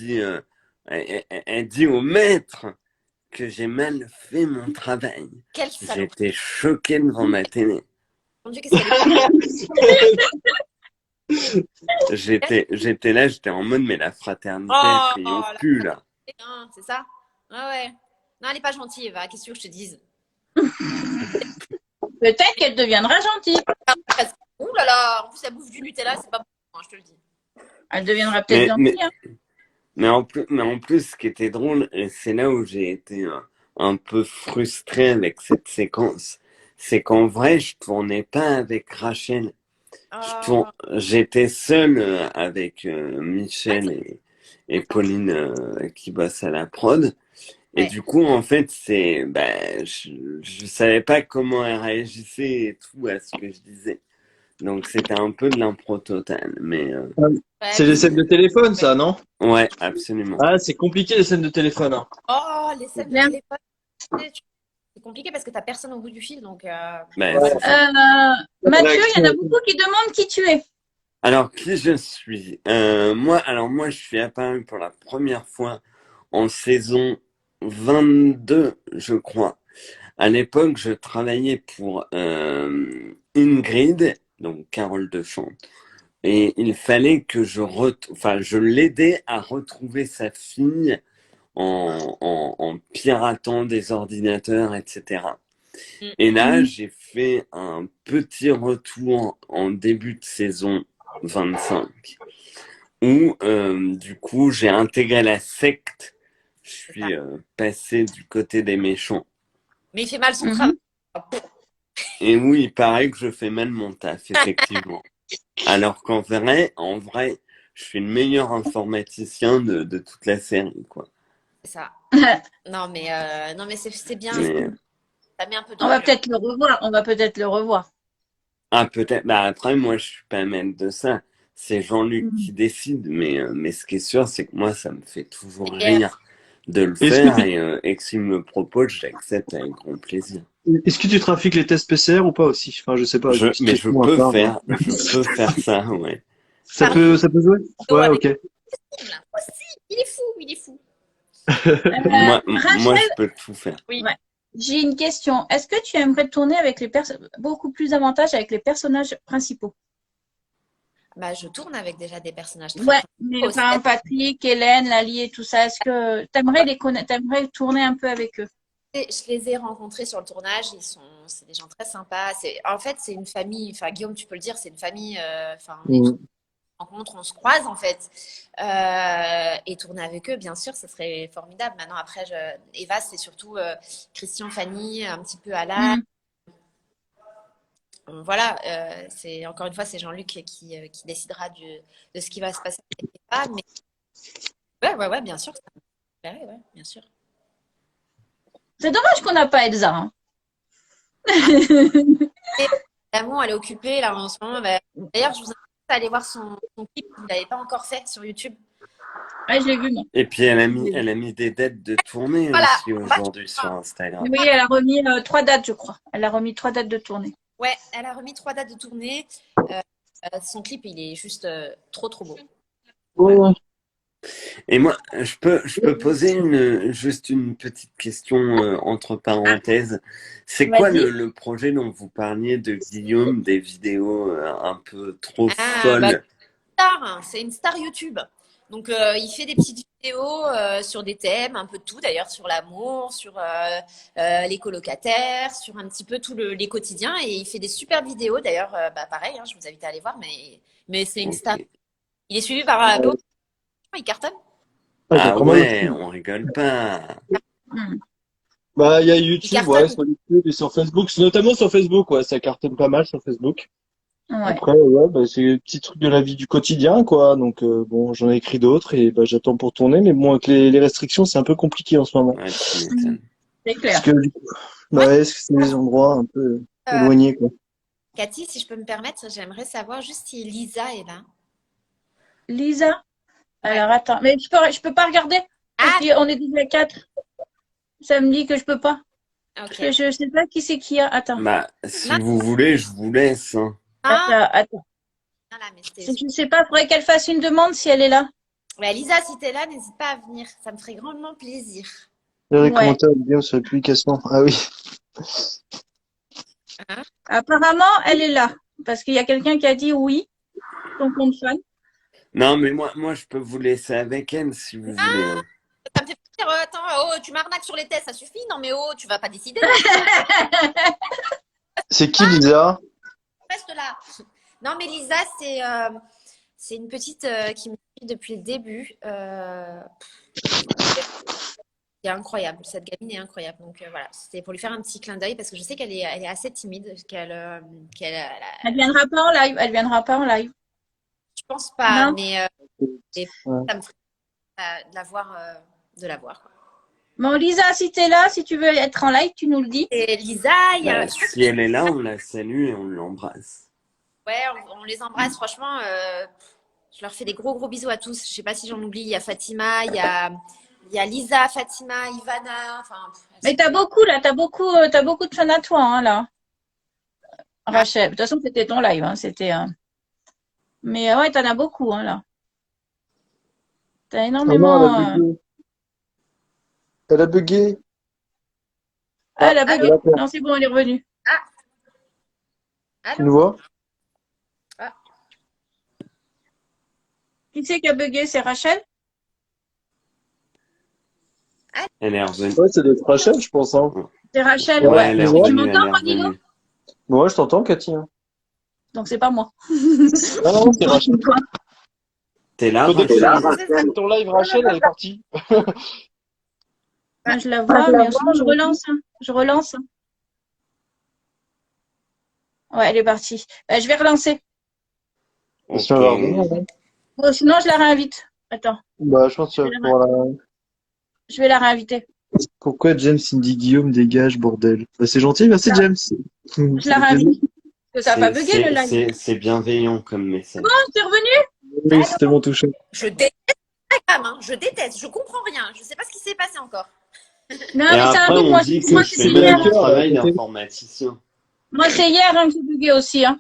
elle dit au maître que j'ai mal fait mon travail. Quel salaud. J'étais choqué devant ma télé. Mon Dieu, qu'est-ce qu'elle est. J'étais là, j'étais en mode, mais la fraternité, Oh, elle prie au la cul, là. hein, c'est ça? Ah ouais. Non, elle est pas gentille, Eva. Qu'est-ce que tu veux que je te dise? peut-être qu'elle deviendra gentille. Ouh là là, en plus, elle bouffe du Nutella, c'est pas bon, hein, je te le dis. Elle deviendra peut-être Mais- gentille. Hein. Mais en plus, ce qui était drôle, et c'est là où j'ai été un peu frustré avec cette séquence, c'est qu'en vrai, je tournais pas avec Rachel. Oh, J'étais seul avec Michel et Pauline qui bossent à la prod. Et Ouais. du coup, en fait, je savais pas comment elle réagissait et tout à ce que je disais. Donc, c'était un peu de l'impro total. Mais ouais, C'est les scènes de téléphone, ça, non? ouais, absolument. Ah, c'est compliqué, les scènes de téléphone. Hein. Oh, les scènes de Bien. téléphone. C'est compliqué parce que t'as personne au bout du fil, donc. Ben, Ouais. c'est ça. Mathieu, il y en a beaucoup qui demandent qui tu es. Alors, qui je suis? Moi, je suis apparu pour la première fois en saison 22, je crois. À l'époque, je travaillais pour Ingrid, donc Carole Deschamps, et il fallait que je l'aidais à retrouver sa fille en piratant des ordinateurs, etc. Et là, j'ai fait un petit retour en début de saison 25, où du coup, j'ai intégré la secte. Je suis passé du côté des méchants. Mais il fait mal son Mhm. travail. Et oui, il paraît que je fais mal mon taf, effectivement. Alors qu'en vrai, je suis le meilleur informaticien de toute la série, quoi. C'est ça. Non, mais c'est bien. Mais, Ça met un peu On va d'ambiance. peut-être le revoir. peut-être. Bah après, moi, je suis pas maître de ça. c'est Jean-Luc Mm. qui décide, mais ce qui est sûr, c'est que moi, ça me fait toujours Et, rire de le Est-ce que faire tu, et que s'il me le propose, j'accepte avec grand plaisir. est-ce que tu trafiques les tests PCR ou pas aussi? Enfin, je sais pas, une petite Mais je question à peux part. faire ça, ouais. par Ça peut jouer? Ouais, avec ok. là. Aussi, il est fou, il est fou. Moi, Rachel, je peux tout faire. Oui. ouais. J'ai une question. Est-ce que tu aimerais tourner avec beaucoup plus d'avantages avec les personnages principaux? Bah, je tourne avec déjà des personnages très Ouais, mais principaux. enfin, Patrick, Hélène, Lali et tout ça, est-ce que t'aimerais tourner un peu avec eux? Je les ai rencontrés sur le tournage. C'est des gens très sympas. En fait, c'est une famille. Enfin, Guillaume, tu peux le dire, c'est une famille. Enfin, on Mm. rencontre, on se croise en fait. Et tourner avec eux, bien sûr, ce serait formidable. Maintenant, après, Eva, c'est surtout Christian, Fanny, un petit peu Alain. Mm. Voilà, c'est encore une fois, c'est Jean-Luc qui décidera de ce qui va se passer avec Eva. Mais ouais, bien sûr, ça me plairait, ouais, bien sûr. C'est dommage qu'on n'a pas Elsa. Hein. L'amour, elle est occupée là en ce moment. Bah, d'ailleurs, je vous invite à aller voir son clip qu'il n'avait pas encore fait sur YouTube. Ouais, je l'ai vu, moi. Et puis, elle a mis des dates de tournée Voilà. aussi aujourd'hui sur Instagram. Oui, elle a remis 3 dates, je crois. Elle a remis 3 dates de tournée. Ouais, elle a remis 3 dates de tournée. Son clip, il est juste trop beau. Ouais. Et moi, je peux poser juste une petite question entre parenthèses. C'est quoi Vas-y. le projet dont vous parliez de Guillaume, des vidéos un peu trop Ah, folles? C'est une star YouTube. Donc, il fait des petites vidéos sur des thèmes, un peu de tout d'ailleurs, sur l'amour, sur les colocataires, sur un petit peu les quotidiens. Et il fait des super vidéos. D'ailleurs, pareil, hein, je vous invite à aller voir, mais c'est une star. Ok. Il est suivi par beaucoup de gens, il cartonne. Ah, t'as Ah vraiment ouais, le- on rigole pas. Mm. Bah, il y a Il YouTube, cartonne. ouais, sur YouTube et sur Facebook. Notamment sur Facebook, ouais, ça cartonne pas mal sur Facebook. Ouais. Après, ouais, bah, c'est des petits trucs de la vie du quotidien, quoi. Donc, bon, j'en ai écrit d'autres et bah, j'attends pour tourner. Mais bon, avec les restrictions, c'est un peu compliqué en ce moment. Ouais, tu m'étonnes. C'est clair. Parce que, du coup, bah, ouais, parce que c'est des endroits un peu éloignés, quoi. Cathy, si je peux me permettre, j'aimerais savoir juste si Lisa est là. Lisa? Alors, attends. Mais je peux pas regarder. Parce qu'on est déjà 4. Ça me dit que je peux pas. Ok. Je sais pas qui c'est qui a. Attends. Bah, si vous voulez, je vous laisse. Hein. Attends. Non, là, mais c'était- Je sais pas, faudrait qu'elle fasse une demande si elle est là. Ouais, Lisa, si t'es là, n'hésite pas à venir. Ça me ferait grandement plaisir. Il y a des Ouais. commentaires bien sur la publication. Ah oui. Apparemment, elle est là. Parce qu'il y a quelqu'un qui a dit oui. Son compte fan. Non, mais moi, je peux vous laisser avec elle si vous voulez. Hein. Ça me fait plaisir. Attends, tu m'arnaques sur les tests, ça suffit? Non, mais tu vas pas décider. C'est qui, Lisa? Reste là. Non, mais Lisa, c'est une petite qui me suit depuis le début. C'est incroyable. Cette gamine est incroyable. Donc voilà, c'était pour lui faire un petit clin d'œil parce que je sais qu'elle est assez timide. Elle viendra pas en live. Elle viendra pas en live. Je pense pas, Non. mais Ouais. ça me ferait de la voir, quoi. Bon, Lisa, si t'es là, si tu veux être en live, tu nous le dis. Et Lisa, il y a Bah, si elle est là, on la salue et on l'embrasse. ouais, on les embrasse, franchement. Je leur fais des gros bisous à tous. Je sais pas si j'en oublie. Il y a Fatima, il y a Lisa, Fatima, Ivana. Enfin, Mais t'as beaucoup là, t'as beaucoup de fans à toi, hein, là. Rachel. De toute façon, c'était ton live, hein, c'était. Mais ouais, t'en as beaucoup, hein, là. T'as Ah non, énormément. elle a bugué. Elle a bugué. Ah, elle a bugué. D'accord. Non, c'est bon, elle est revenue. Tu nous vois? Qui c'est qui a bugué? C'est Rachel? Elle est revenue. Ouais, c'est des Rachel, je pense, hein. C'est Rachel, Ouais, ouais. elle est Ouais. Tu revenue, elle m'entends, est Rodino? revenue. Ouais, je t'entends, Cathy. Hein. Donc, c'est pas moi. Ah non, c'est Rachel. T'es là, Faut Rachel? déconner. Ton live, Rachel, elle est partie. Moi, je la vois, mais sinon, je relance. Hein. Je relance. Hein. Ouais, elle est partie. Je vais relancer. Ok. Si on va revenir, hein. Bon, sinon, je la réinvite. Attends, Bah, je pense que tu vas pouvoir la... je vais la réinviter. Pourquoi James il me dit Guillaume dégage, bordel? Bah, c'est gentil, merci James. Je la réinvite. Que ça n'a pas bugué le live. C'est bienveillant comme message. Bon, t'es revenu? Oui, c'était bon touché. Je déteste Instagram, hein. Je déteste, je comprends rien. Je sais pas ce qui s'est passé encore. Non, Et mais ça après, arrive, on moi, dit que moi, je c'est fais hier. même le travail côté. d'informaticien. Moi, c'est hier hein, que j'ai bugué aussi. Hein.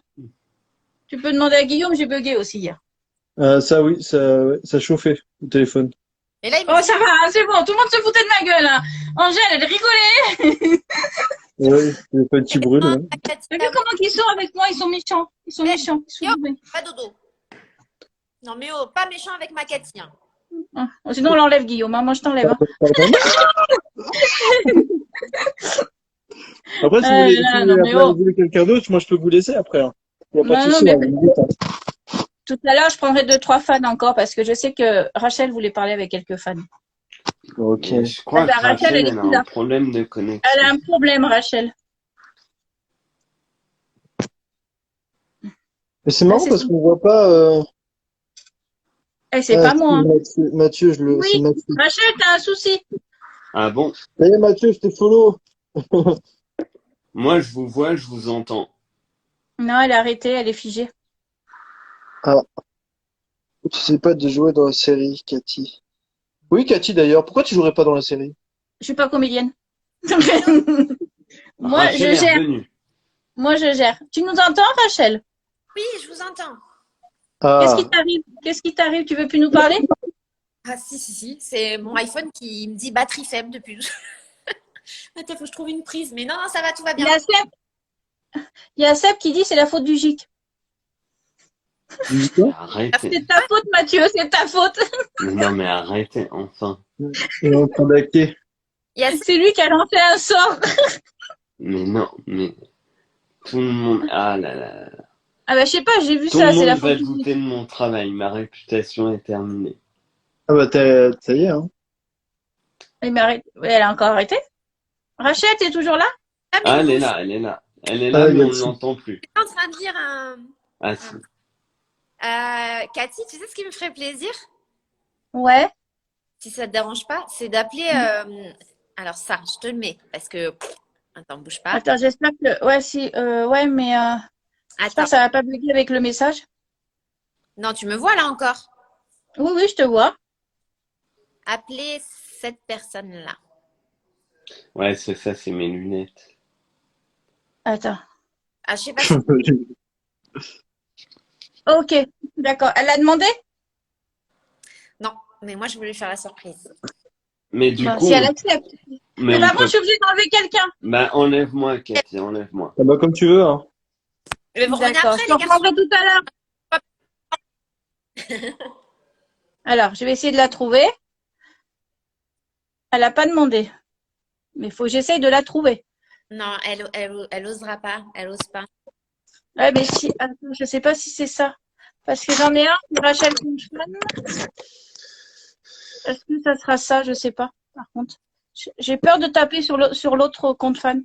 Tu peux demander à Guillaume, j'ai bugué aussi hier. Ça, oui, ça chauffait le téléphone. Et là, il Oh, me dit, ça va, hein, c'est bon, tout le monde se foutait de ma gueule. Hein. Angèle, elle rigolait. Oui, le téléphone qui brûle. Ouais. T'as vu comment ils sont avec moi? Ils sont méchants. Ils sont méchants. Ils sont mauvais. pas dodo. Non, mais oh, pas méchant avec ma Cathy. Hein. Ah, sinon, on l'enlève, Guillaume. Hein. Moi, je t'enlève. Hein. Après, si vous voulez, non, mais oh. vous voulez quelqu'un d'autre, moi je peux vous laisser après. Hein. Il n'y a pas de Non, souci. mais- Hein, vous me dites, hein. Tout à l'heure, je prendrai 2-3 fans encore parce que je sais que Rachel voulait parler avec quelques fans. Ok. Et je crois Ah bah, que Rachel, Rachel, elle est elle a plus là. un problème de connexion. Elle a un problème, Rachel. Mais c'est marrant c'est parce ça. qu'on voit pas. Eh, c'est pas moi. Hein. Mathieu, c'est Oui, Mathieu. Rachel, t'as un souci. Ah bon? Ça y est, Mathieu, je t'ai follow. Moi, je vous vois, je vous entends. Non, elle est arrêtée, elle est figée. Tu sais pas de jouer dans la série, Cathy. Oui, Cathy d'ailleurs. Pourquoi tu jouerais pas dans la série? Je suis pas comédienne. Moi, Rachel je est gère. revenue. Moi, je gère. Tu nous entends, Rachel? Oui, je vous entends. Qu'est-ce Ah, qui t'arrive? Qu'est-ce qui t'arrive? Tu veux plus nous parler? Ah, si. C'est mon iPhone qui me dit batterie faible depuis. Attends, faut que je trouve une prise. Mais non, ça va, tout va Il bien. y a Seb, il y a Seb qui dit c'est la faute du GIC. tu dis quoi? Arrêtez. C'est ta faute, Mathieu, c'est ta faute. Mais non, mais arrêtez, enfin. Il est en train d'hacker. Il y a C'est lui qui a lancé un sort. Mais non, mais tout le monde. Ah là là. Ah bah, je sais pas, j'ai vu Tout ça, le c'est la monde va faute du GIC. douter de mon travail. Ma réputation est terminée. Ah bah, ça y est, hein. Mais arrête. Elle a encore arrêté? Rachel, t'es toujours là? Ah, elle est là, elle est là. Elle est là, Ah, mais on ne merci. l'entend plus. Je suis en train de lire un. Ah si. Cathy, tu sais ce qui me ferait plaisir, Ouais. si ça te dérange pas, c'est d'appeler. Alors ça, je te le mets parce que. Attends, bouge pas. Attends, j'espère que. Ouais, si. Ouais, mais. J'espère Attends. que ça va pas bugger avec le message. Non, tu me vois là encore. Oui, oui, je te vois. Appeler cette personne-là. Ouais, c'est ça, c'est mes lunettes. Attends. Ah, je sais pas si. Ok, d'accord. Elle l'a demandé? Non, mais moi je voulais faire la surprise. Mais du Bon, coup, si elle accepte. mais Mais on bah, moi, peut- je suis obligée d'enlever quelqu'un. Bah, enlève-moi, Cathy, enlève-moi. Ah bah, comme tu veux, hein. Je vais vous revenir D'accord. après, Je te les garçons. reprendrai tout à l'heure. Alors, je vais essayer de la trouver. Elle n'a pas demandé. Mais il faut que j'essaye de la trouver. Non, elle osera pas. Elle ose pas. Ouais, mais si. Attends, je sais pas si c'est ça. Parce que j'en ai un, c'est Rachel Kunchman. Est-ce que ça sera ça? Je sais pas. Par contre, j'ai peur de taper sur l'autre compte fan.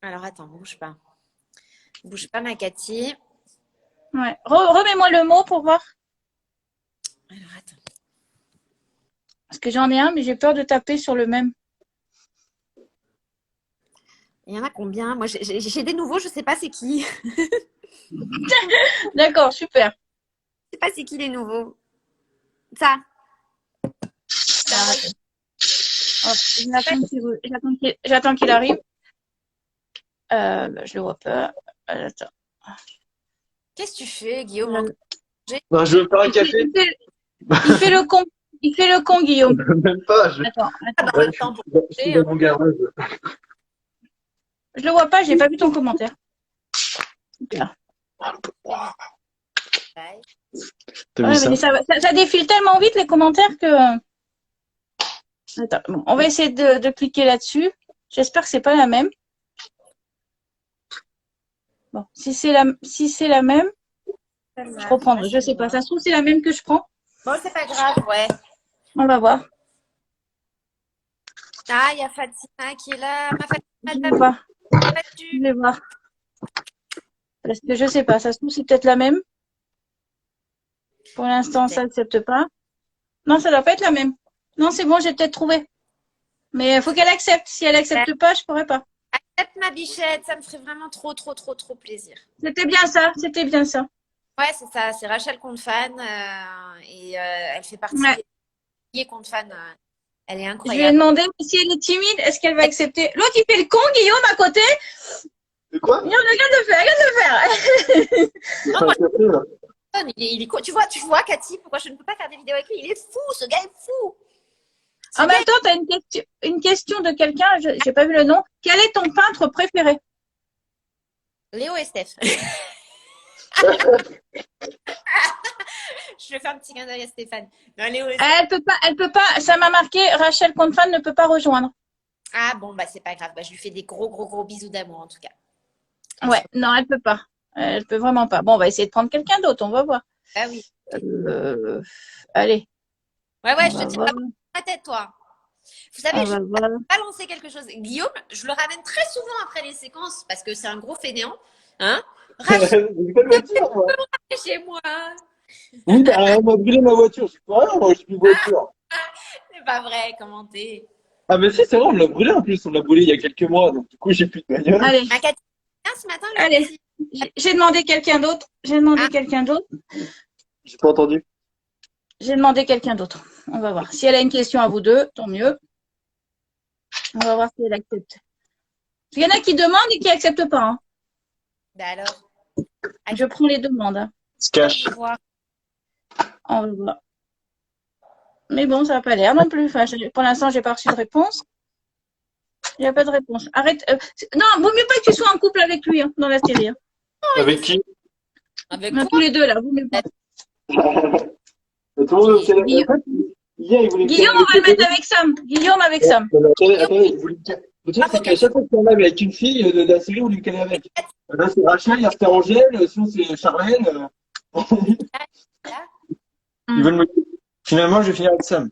Alors attends, bouge pas. Bouge pas, ma Cathy. Ouais. Remets-moi le mot pour voir. Alors attends. Parce que j'en ai un, mais j'ai peur de taper sur le même. Il y en a combien? Moi, j'ai des nouveaux, je sais pas c'est qui. D'accord, super. Je sais pas c'est qui les nouveaux. Ça. Hop, j'attends qu'il arrive. Je le vois pas. Attends. Qu'est-ce que tu fais, Guillaume? Non, je veux faire un café. Il fait le con. Il fait le con, Guillaume. Même pas. Attends. Ouais, je suis dans mon garage. Je le vois pas, j'ai pas vu ton commentaire. Super. T'as Ouais, vu ça? mais ça défile tellement vite les commentaires que. Attends, bon, on va essayer de cliquer là-dessus. J'espère que c'est pas la même. Bon, si c'est la même, je reprendrai. Je sais pas. Ça se trouve c'est la même que je prends. Bon, c'est pas grave, ouais. On va voir. Ah, il y a Fatima qui est là. Ma Je Fatima, vais voir. tu Je vais voir. Parce que je sais pas. Ça se trouve c'est peut-être la même. Pour l'instant, ça accepte pas. Non, ça doit pas être la même. Non, c'est bon, j'ai peut-être trouvé. Mais il faut qu'elle accepte. Si elle accepte pas, je pourrais pas. ma bichette, ça me ferait vraiment trop, trop, trop, trop plaisir. C'était bien ça, c'était bien ça. Ouais, c'est ça, c'est Rachel Confan et elle fait partie Ouais. des Confan. Elle est Je lui ai incroyable. demandé si elle est timide, est-ce qu'elle va accepter. L'autre, il fait le con, Guillaume, à côté. C'est quoi? Non, regarde le faire, regarde le faire. Non, moi, il est tu vois, Cathy, pourquoi je ne peux pas faire des vidéos avec lui? Il est fou, ce gars est fou. Ce En gars même temps, tu as une question de quelqu'un, je n'ai pas vu le nom. Quel est ton peintre préféré? Léo et Steph. Je vais faire un petit clin d'œil à Stéphane. Non, Léo et Steph. Elle peut pas, ça m'a marqué, Rachel Confan ne peut pas rejoindre. Ah bon, bah c'est pas grave. Bah, je lui fais des gros, gros, gros bisous d'amour en tout cas. Ouais, non, elle peut pas. Elle peut vraiment pas. Bon, on va essayer de prendre quelqu'un d'autre, on va voir. Ah oui. Allez. Ouais, je On te va tiens voir. pas la tête, toi. Vous savez, On je va vais voir. balancer quelque chose. Guillaume, je le ramène très souvent après les séquences parce que c'est un gros fainéant. Hein? Rachel, J'ai pas de voiture, moi. chez moi. Oui, bah, on m'a brûlé ma voiture. C'est pas vrai, moi, j'ai plus de voiture. C'est pas vrai, commenter. Ah, mais si, c'est vrai, on l'a brûlé en plus. On l'a brûlé il y a quelques mois. Donc, du coup, j'ai plus de bagnole. Allez, Ma Cathy, ce matin, le allez. petit. J'ai demandé quelqu'un d'autre. J'ai demandé Ah. quelqu'un d'autre. J'ai pas entendu. J'ai demandé quelqu'un d'autre. On va voir. Si elle a une question à vous deux, tant mieux. On va voir si elle accepte. Il y en a qui demandent et qui acceptent pas. Hein. Bah alors, Je prends les demandes. Hein. Se cache. voir. On va voir. Mais bon, ça n'a pas l'air non plus. Enfin, pour l'instant, j'ai pas reçu de réponse. Il n'y a pas de réponse. Arrête. Non, vaut mieux pas que tu sois en couple avec lui hein, dans la série. Hein. Avec qui? Avec Non, toi. tous les deux là, vaut mieux pas. Tout le monde au téléphone. Guillaume. En fait, hier, il voulait me Guillaume, on va le mettre avec Sam. Guillaume avec Sam. Attendez, il voulait me caler. Le truc, c'est qu'à chaque fois qu'il y en avait avec une fille de la série, on lui calait avec. Là, c'est Rachel, hier, c'était Angèle, sinon, c'est Charlène. Ils veulent me... Finalement, je vais finir avec Sam.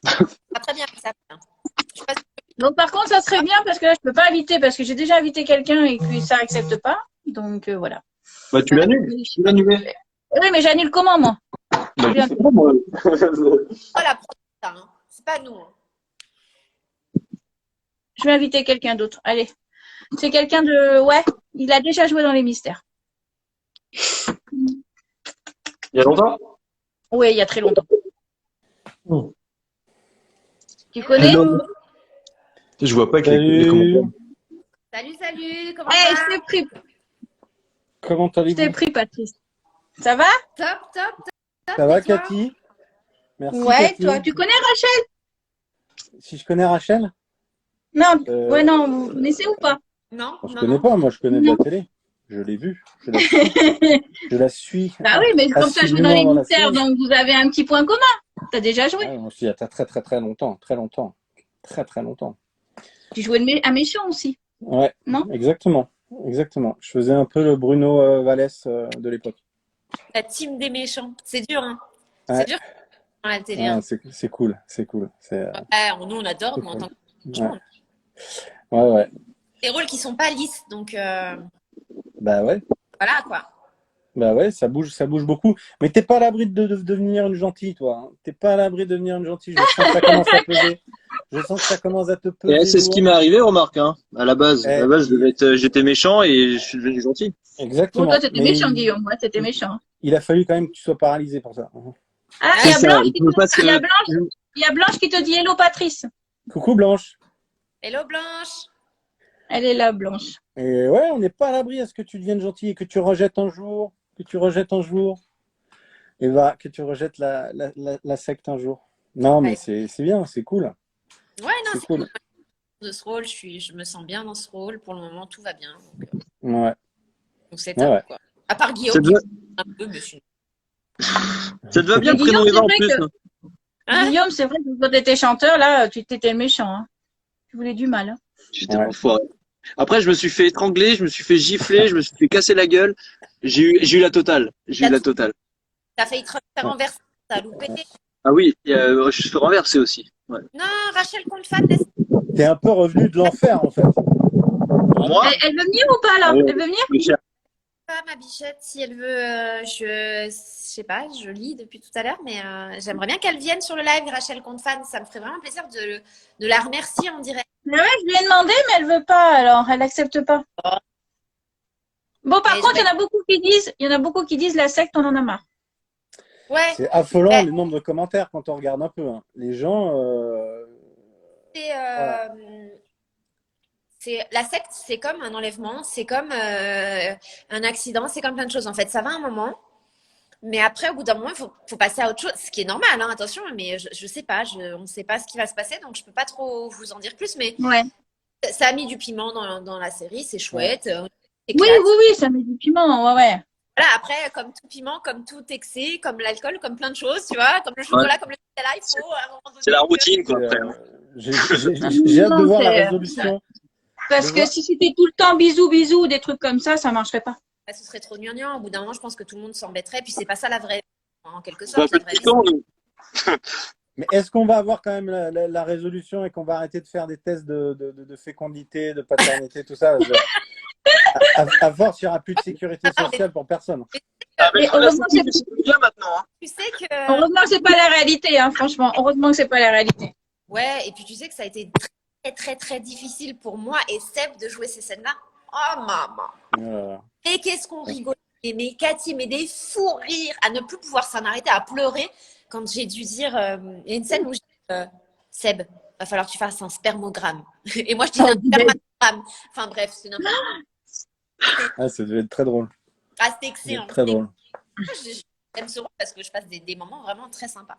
Ah, très bien, ça. Je sais pas si- Donc par contre, ça serait bien parce que là, je peux pas inviter parce que j'ai déjà invité quelqu'un et que ça accepte pas. Donc voilà. Bah, tu l'annules. Tu l'annules. Oui, mais j'annule comment moi? Bah, je sais pas, moi. pas la pro- ça, hein. C'est pas nous. Hein. Je vais inviter quelqu'un d'autre. Allez. C'est quelqu'un de... Ouais, il a déjà joué dans les mystères. Il y a longtemps? Oui, il y a très longtemps. Oh. Tu connais? Je vois pas Salut. Salut, comment Eh, ça je t'ai pris. Comment Je allez-vous? t'ai pris, Patrice. Ça va? Top. Ça va, et toi Cathy? Merci, Ouais, Cathy. toi, tu connais Rachel? Si je connais Rachel? Non, Euh, non, vous connaissez ou pas? Non, Je non, connais non. pas, moi je connais de la Non. télé. Je l'ai vue. Je la suis. Je la suis. Bah oui, mais comme tu as joué dans les assidûment dans la mystères, série. donc vous avez un petit point commun. Tu as déjà joué. Ouais, moi aussi, il y a très longtemps. Très longtemps. Tu jouais un méchant aussi, Ouais, non? exactement. Je faisais un peu le Bruno Vallès de l'époque. La team des méchants. C'est dur, hein. Ouais. C'est dur dans la télé. Ah, Hein. c'est cool. C'est Nous, on adore, c'est nous, en cool. tant que méchants. Ouais. Des rôles qui sont pas lisses, donc Bah ouais. voilà, quoi. Bah ouais, ça bouge beaucoup. Mais t'es pas à l'abri de devenir une gentille, toi. Hein. T'es pas à l'abri de devenir une gentille. Je sens que ça commence à peser. Je sens que ça commence à te peser. Et c'est ce qui m'est arrivé, remarque, hein. À la base, Eh, j'étais méchant et je suis devenu gentil. Exactement. Bon, toi, t'étais Mais méchant, Guillaume. Ouais, t'étais méchant. il a fallu quand même que tu sois paralysé pour ça. Ah, C'est ça, il faut pas se- il y a Blanche qui te dit hello, Patrice. Coucou Blanche. Hello, Blanche. Elle est là, Blanche. Et ouais, on n'est pas à l'abri à ce que tu deviennes gentil et que tu rejettes un jour. Et que tu rejettes la secte un jour. Non, mais c'est bien, c'est cool. Ouais, non, C'est cool. de ce rôle, je me sens bien dans ce rôle. Pour le moment, tout va bien. Ouais. Donc c'est top, Ouais. quoi. À part Ça Guillaume, te qui va, est un peu monsieur. ça te va bien, Mais prénom Guillaume, Eva en c'est plus. vrai que- Hein? Guillaume, c'est vrai que quand t'étais chanteur, là, tu t'étais méchant. Hein. Tu voulais du mal. Hein. J'étais Ouais. enfoiré. Après, je me suis fait étrangler, je me suis fait gifler, je me suis fait casser la gueule. J'ai eu la totale. T'as failli te faire renverser, t'as loupé. Ah oui, je suis fait renverser aussi. Ouais. Non, Rachel Confan, laisse T'es un peu revenu de l'enfer, en fait. Moi, Elle veut venir ou pas, là? Ouais. Elle veut venir? mes chers, pas ma bichette si elle veut. Je sais pas, je lis depuis tout à l'heure, mais j'aimerais bien qu'elle vienne sur le live, Rachel Confan. Ça me ferait vraiment plaisir de la remercier en direct. Mais ouais, je lui ai demandé, mais elle veut pas, alors elle accepte pas. Bon, par Mais contre, je il y en a beaucoup qui disent la secte, on en a marre. Ouais, C'est affolant ben, le nombre de commentaires quand on regarde un peu, hein. Les gens, c'est voilà. la secte, c'est comme un enlèvement, c'est comme un accident, c'est comme plein de choses. En fait, ça va un moment, mais après, au bout d'un moment, faut passer à autre chose, ce qui est normal, hein, attention, mais je sais pas, on ne sait pas ce qui va se passer, donc je peux pas trop vous en dire plus, mais Ouais. ça a mis du piment dans la série, c'est Ouais. chouette, on Oui, éclate. oui, oui, ça met du piment, ouais, ouais. Voilà, après, comme tout piment, comme tout excès, comme l'alcool, comme plein de choses, tu vois, comme le Ouais. chocolat, comme le Nutella, il faut à un moment C'est la donné que... routine, C'est, quoi, après. Hein. j'ai hâte de Non, voir la c'est résolution. parce De que voir. si c'était tout le temps bisous, bisous, des trucs comme ça marcherait pas. Bah, ce serait trop gnangnan. Au bout d'un moment, je pense que tout le monde s'embêterait. Puis c'est pas ça la vraie vie, en quelque C'est un sorte. peu La vraie vie, piquant, nous. Mais est-ce qu'on va avoir quand même la résolution et qu'on va arrêter de faire des tests de fécondité, de paternité, tout ça? À force, il n'y aura plus de sécurité sociale pour personne. Ah, mais Et la heureusement, santé, c'est bien maintenant. Hein. tu sais que... heureusement que c'est pas la réalité, hein, franchement. Heureusement que c'est pas la réalité. Ouais, et puis tu sais que ça a été très, très, très difficile pour moi et Seb de jouer ces scènes-là. Oh, maman. Et qu'est-ce qu'on rigolait. Mais Cathy, mais des fous rires à ne plus pouvoir s'en arrêter, à pleurer quand j'ai dû dire... Il y a une scène où je dis Seb, va falloir que tu fasses un spermogramme. Et moi, je disais un spermogramme. Enfin bref, c'est n'importe quoi. Ah, ça devait être très drôle. Ah, c'était Ça devait excellent. être très drôle. J'aime ce rôle parce que je passe des moments vraiment très sympas.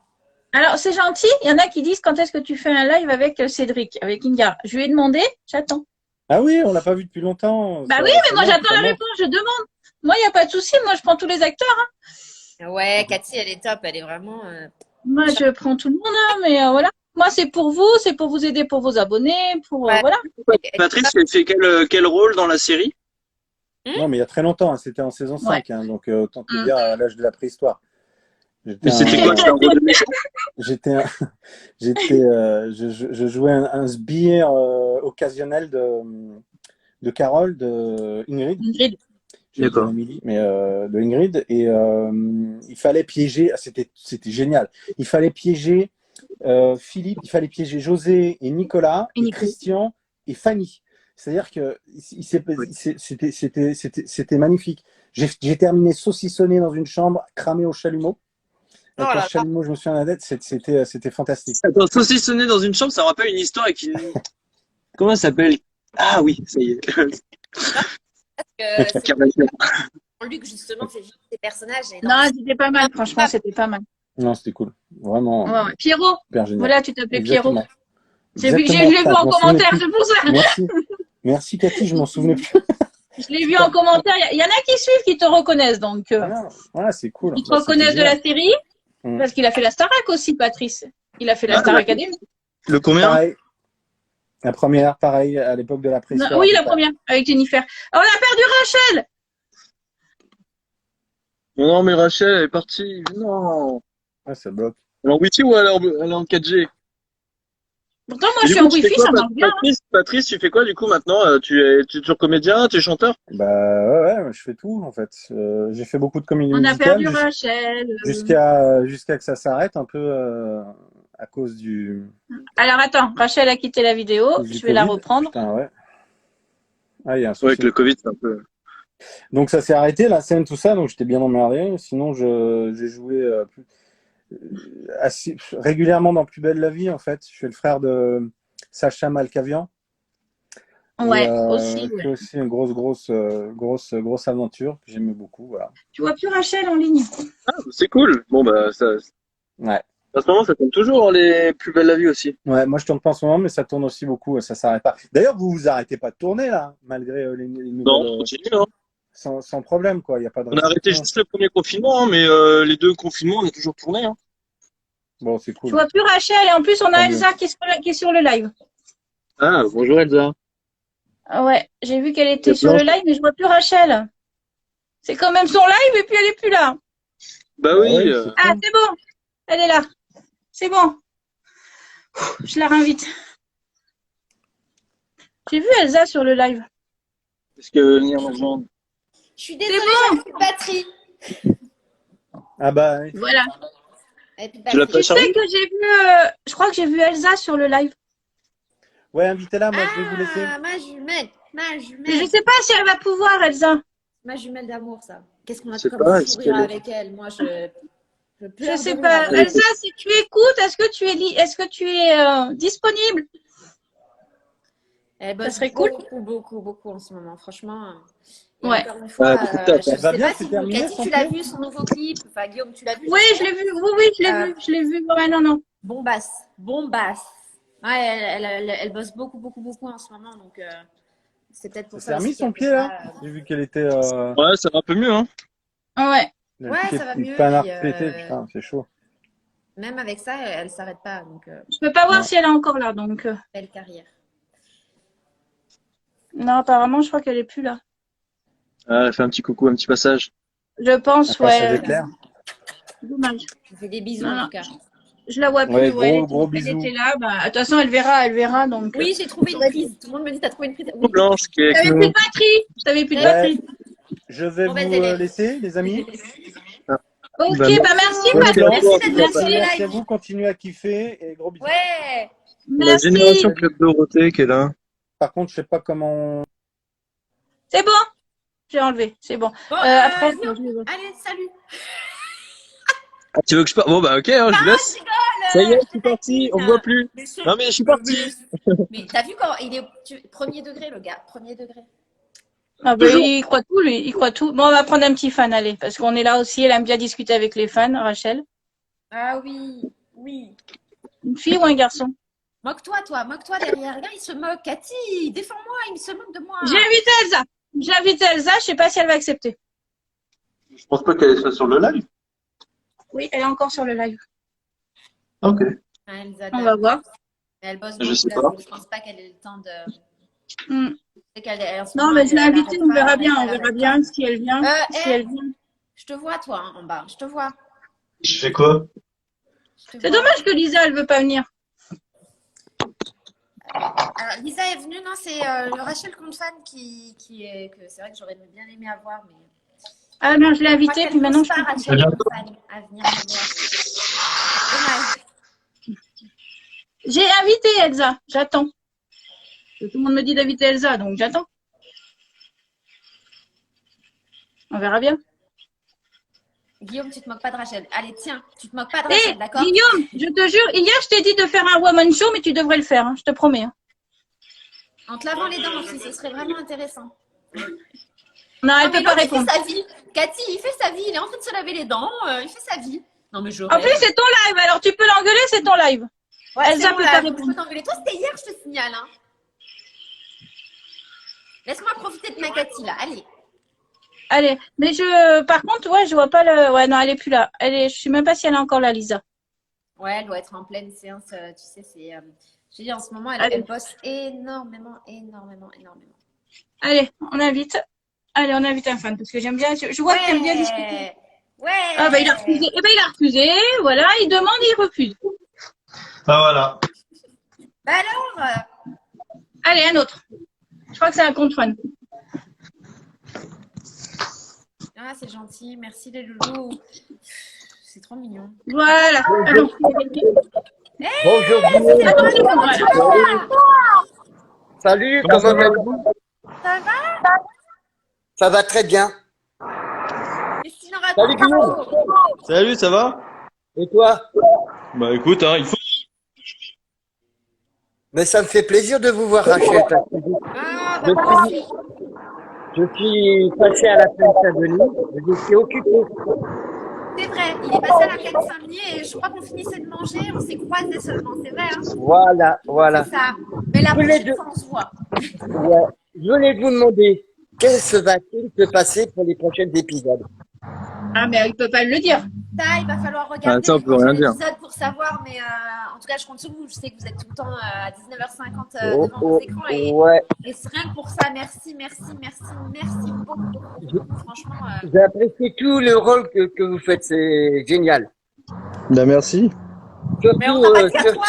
Alors, c'est gentil. Il y en a qui disent quand est-ce que tu fais un live avec Cédric, avec Inga. Je lui ai demandé, j'attends. Ah oui, on l'a pas vu depuis longtemps. Bah Ça- oui, mais ça moi manque, j'attends ça la manque. réponse, je demande. Moi, il n'y a pas de souci. Moi, je prends tous les acteurs. Hein. Ouais, Cathy, elle est top. Elle est vraiment. Moi, je prends tout le monde, hein, mais voilà. Moi, c'est pour vous aider pour vos abonnés, pour Ouais. voilà. Patrice, elle fait quel rôle dans la série? Non, mais il y a très longtemps, hein, c'était en saison 5, hein, donc autant te dire à l'âge de la préhistoire. Mais c'était quoi? C'était un rôle de méchant? Je jouais un sbire occasionnel de Carole, de Ingrid. Ingrid. J'ai dit Amélie, mais de Ingrid. Et il fallait piéger, c'était génial. Il fallait piéger Philippe, il fallait piéger José et Nicolas, et Christian et Fanny. C'est-à-dire que c'était magnifique. J'ai terminé saucissonné dans une chambre, cramé au chalumeau. Avec un chalumeau, je me souviens de la tête, c'était fantastique. Attends, saucissonner dans une chambre, ça me rappelle une histoire avec une... Comment ça s'appelle? Ah oui, ça y est. Luc, justement, fait vivre ses personnages. Et Non, c'était pas mal. Franchement, c'était pas mal. Non, c'était cool. Vraiment. Ouais. Pierrot. Super génial. Voilà, tu t'appelais Pierrot. Je l'ai Exactement. vu en commentaire, c'est pour ça. Merci. Merci Cathy, je m'en souvenais plus. Je l'ai vu en commentaire. Il y en a qui suivent, qui te reconnaissent. Donc, voilà, c'est cool. Ils te reconnaissent de la série. Parce qu'il a fait la Starac aussi, Patrice. Il a fait la Star Academy. Le combien? Pareil. La première, pareil, à l'époque de la préhistoire. Oui, la première, avec Jennifer. Oh, on a perdu Rachel! Non, mais Rachel, elle est partie. Non. Ah, ça bloque. Elle est en Wi-Fi ou elle est en 4G? Pourtant, moi, je suis en Wi-Fi, ça marche bien. Patrice, tu fais quoi du coup maintenant? Tu es toujours comédien, tu es chanteur? Bah ouais, je fais tout en fait. J'ai fait beaucoup de comédie On a musicale perdu Rachel. jusqu'à que ça s'arrête un peu à cause du Alors attends, Rachel a quitté la vidéo. Je vais la reprendre. Putain, ouais. Ah, il y a un souci. Ouais, avec le Covid, c'est un peu. Donc ça s'est arrêté, la scène, tout ça, donc j'étais bien emmerdé. Sinon, j'ai joué régulièrement dans Plus belle la vie, en fait. Je suis le frère de Sacha Malkavian. Ouais, aussi. C'est aussi une grosse aventure que j'aimais beaucoup, voilà. Tu vois plus Rachel en ligne. Ah, c'est cool. Bon, bah, ça. Ouais. En ce moment, ça tourne toujours les Plus belles la vie aussi. Ouais, moi je tourne pas en ce moment, mais ça tourne aussi beaucoup, ça s'arrête pas. D'ailleurs, vous arrêtez pas de tourner là, malgré les nouvelles. Non, on continue, hein. Sans problème, quoi. Il y a pas de. On a arrêté juste le premier confinement, hein, mais les deux confinements, on a toujours tourné. Hein. Bon, c'est cool. Tu vois plus Rachel et en plus on a Elsa qui est sur le live. Ah, bonjour Elsa. Ouais, j'ai vu qu'elle était sur le live, mais je vois plus Rachel. C'est quand même son live et puis elle est plus là. Bah oui. Ah, c'est bon. Elle est là. C'est bon. Je la réinvite. J'ai vu Elsa sur le live. Est-ce que venir me rejoindre? Je suis désolée, bon. j'ai plus de batterie. Ah bah. Voilà. Tu l'as pas Je sais que j'ai vu. Je crois que j'ai vu Elsa sur le live. Ouais, invitez-la, moi je vais vous laisser. Ah, ma jumelle, ma Mais je jumelle. sais pas si elle va pouvoir, Elsa. Ma jumelle d'amour, ça. Qu'est-ce qu'on a Je sais comme pas, fou est-ce rire qu'elle est- avec elle. Moi, je Je pleure de sais rire pas. avec elle. Elsa, si tu écoutes, est-ce que tu es disponible? Elle Ça bosse serait cool. beaucoup en ce moment, franchement. Et Ouais. encore une fois, Ouais, c'est top, je hein. Elle va sais bien, pas c'est si terminé Cathy, son tu l'as pied? vu, son nouveau clip. Enfin, Guillaume, tu l'as vu, Oui, je j'espère. l'ai vu. Oui, je l'ai Euh, vu. Je l'ai vu. Ouais, non. Bombasse. Ouais, elle bosse beaucoup en ce moment, donc c'est peut-être pour Ça ça s'est remis aussi son qu'elle peut pied là? pas. J'ai vu qu'elle était. Ouais, ça va un peu mieux, hein. Ouais. Le Ouais, pied ça va mieux. panard Puis pété, putain, c'est chaud. même avec ça, elle s'arrête pas, donc Je peux pas voir Non. si elle est encore là, donc. belle carrière. Non, apparemment, je crois qu'elle est plus là. Ah, elle fait un petit coucou, un petit passage. Je pense, Un passage ouais. éclair. Dommage. Je fais des bisous Non, en non. tout cas. Je la vois plus. Ouais, Ouais, gros elle bisous. était là. Bah, de toute façon, elle verra. Donc. Oui, j'ai trouvé une prise. Tout le monde me dit, t'as trouvé une prise. Oui. Blanche qui est avec T'avais nous. plus de batterie. T'avais plus de Ouais. batterie. Je vais Mauvaise vous élève. laisser, les amis. Ok, Bah, bah merci, Bonne Patrick. soirée. Merci d'être Merci. venu sur les Merci à lives. vous, continuez à kiffer et gros bisous. Ouais. La Merci. génération Club Dorothée qui est là. Par contre, je sais pas comment. C'est bon. J'ai enlevé. C'est bon. Bon, Après, Guillaume, je vais- allez, salut. Ah, tu veux que je parte? Bon, bah, ok, hein, je vous laisse. Je rigole. Ça y est, je je suis te parti. On me taquine. voit plus. Mais c'est- Non, mais je suis parti. Mais t'as vu quand il est premier degré, le gars. Premier degré. Ah bah, Toujours. il croit tout, lui. Il croit tout. Bon, on va prendre un petit fan, allez. Parce qu'on est là aussi. Elle aime bien discuter avec les fans, Rachel. Ah oui, oui. Une fille ou un garçon? Moque-toi, toi. Moque-toi derrière. Regarde, il se moque. Cathy, défends-moi. Il se moque de moi. J'ai invité Elsa. J'ai invité Elsa. Je sais pas si elle va accepter. Je pense pas qu'elle soit sur le live. Oui, elle est encore sur le live. Ok. Ah, Elsa, On va voir. elle bosse Je beaucoup. sais Là, pas. donc je pense pas qu'elle ait le temps de. Hmm. C'est qu'elle, en ce Non, moment, mais je l'ai elle invitée. arrête On pas, verra elle bien. On arrête verra pas. bien si elle vient. Si Eh, elle vient. je te vois, toi, hein, en bas. Je te vois. Je fais quoi? Je te C'est vois. dommage que Lisa, elle veut pas venir. Alors, Lisa est venue, non, c'est le Rachel Confan qui est. Que c'est vrai que j'aurais bien aimé avoir, mais. Ah non, je l'ai Je crois invitée. qu'elle Puis maintenant, n'ose je pas, peux. Rachel Confan, à venir me voir. Dommage. J'ai invité Elsa. J'attends. Tout le monde me dit d'inviter Elsa, donc j'attends. On verra bien. Guillaume, tu te moques pas de Rachel. Allez, tiens, tu te moques pas de Hé, Rachel, d'accord? Guillaume, je te jure, hier, je t'ai dit de faire un woman show, mais tu devrais le faire, hein, je te promets. Hein. En te lavant les dents aussi, ce serait vraiment intéressant. Non, Non, elle mais peut pas l'autre, il répondre. fait sa vie. Cathy, il fait sa vie. Il est en train de se laver les dents. Il fait sa vie. Non, mais je En plus, rêve. c'est ton live, alors tu peux l'engueuler, c'est ton live. Ouais, Elsa c'est bon, peut là, pas je répondre. peux t'engueuler. Toi, c'était hier, je te signale. Hein. Laisse-moi profiter de ma Cathy, là. Allez. Allez, mais par contre, ouais, je vois pas le. Ouais, non, elle est plus là. Je sais même pas si elle est encore là, Lisa. Ouais, elle doit être en pleine séance. Tu sais, c'est. Je te dis, en ce moment, Allez. elle bosse énormément. Allez, on invite. Allez, on invite un fan parce que j'aime bien. Je vois que t'aimes bien discuter. Ouais. Ah bah il a refusé. Eh ben il a refusé. Voilà, il demande, il refuse. Ah voilà. Bah alors Allez, un autre. Je crois que c'est un compte fan. Ah, c'est gentil. Merci, les loulous. C'est trop mignon. Voilà. Alors, Bonjour. Attendez, comment tu vas? Salut, comment allez-vous? Ça va? Ça va très bien. Christine, raconte. Salut Guillaume. Salut, ça va? Et toi? Bah écoute, hein, il faut. Mais ça me fait plaisir de vous voir, Rachel. Parce que Ah, bah je, moi suis, aussi. je suis passé à la plaine Saint-Denis. Je suis occupé. C'est vrai, il est passé à la plaine Saint-Denis et je crois qu'on finissait de manger, on s'est croisés seulement, c'est vrai, hein? Voilà. C'est ça. Mais la Je voulais prochaine de- fois, on se voit. Ouais. Je voulais vous demander, qu'est-ce qui va-t-il se passer pour les prochains épisodes? ah mais il peut pas le dire. Ça, il va falloir regarder Ah, ça, on les peut rien prochains dire. épisodes pour savoir, mais en tout cas, je compte sur vous. Je sais que vous êtes tout le temps à 19h50 Oh, devant vos écrans et ouais. rien que pour ça, merci beaucoup. Franchement, J'apprécie tout le rôle que vous faites. C'est génial. Ben merci. Surtout, mais on t'a pas dit à toi.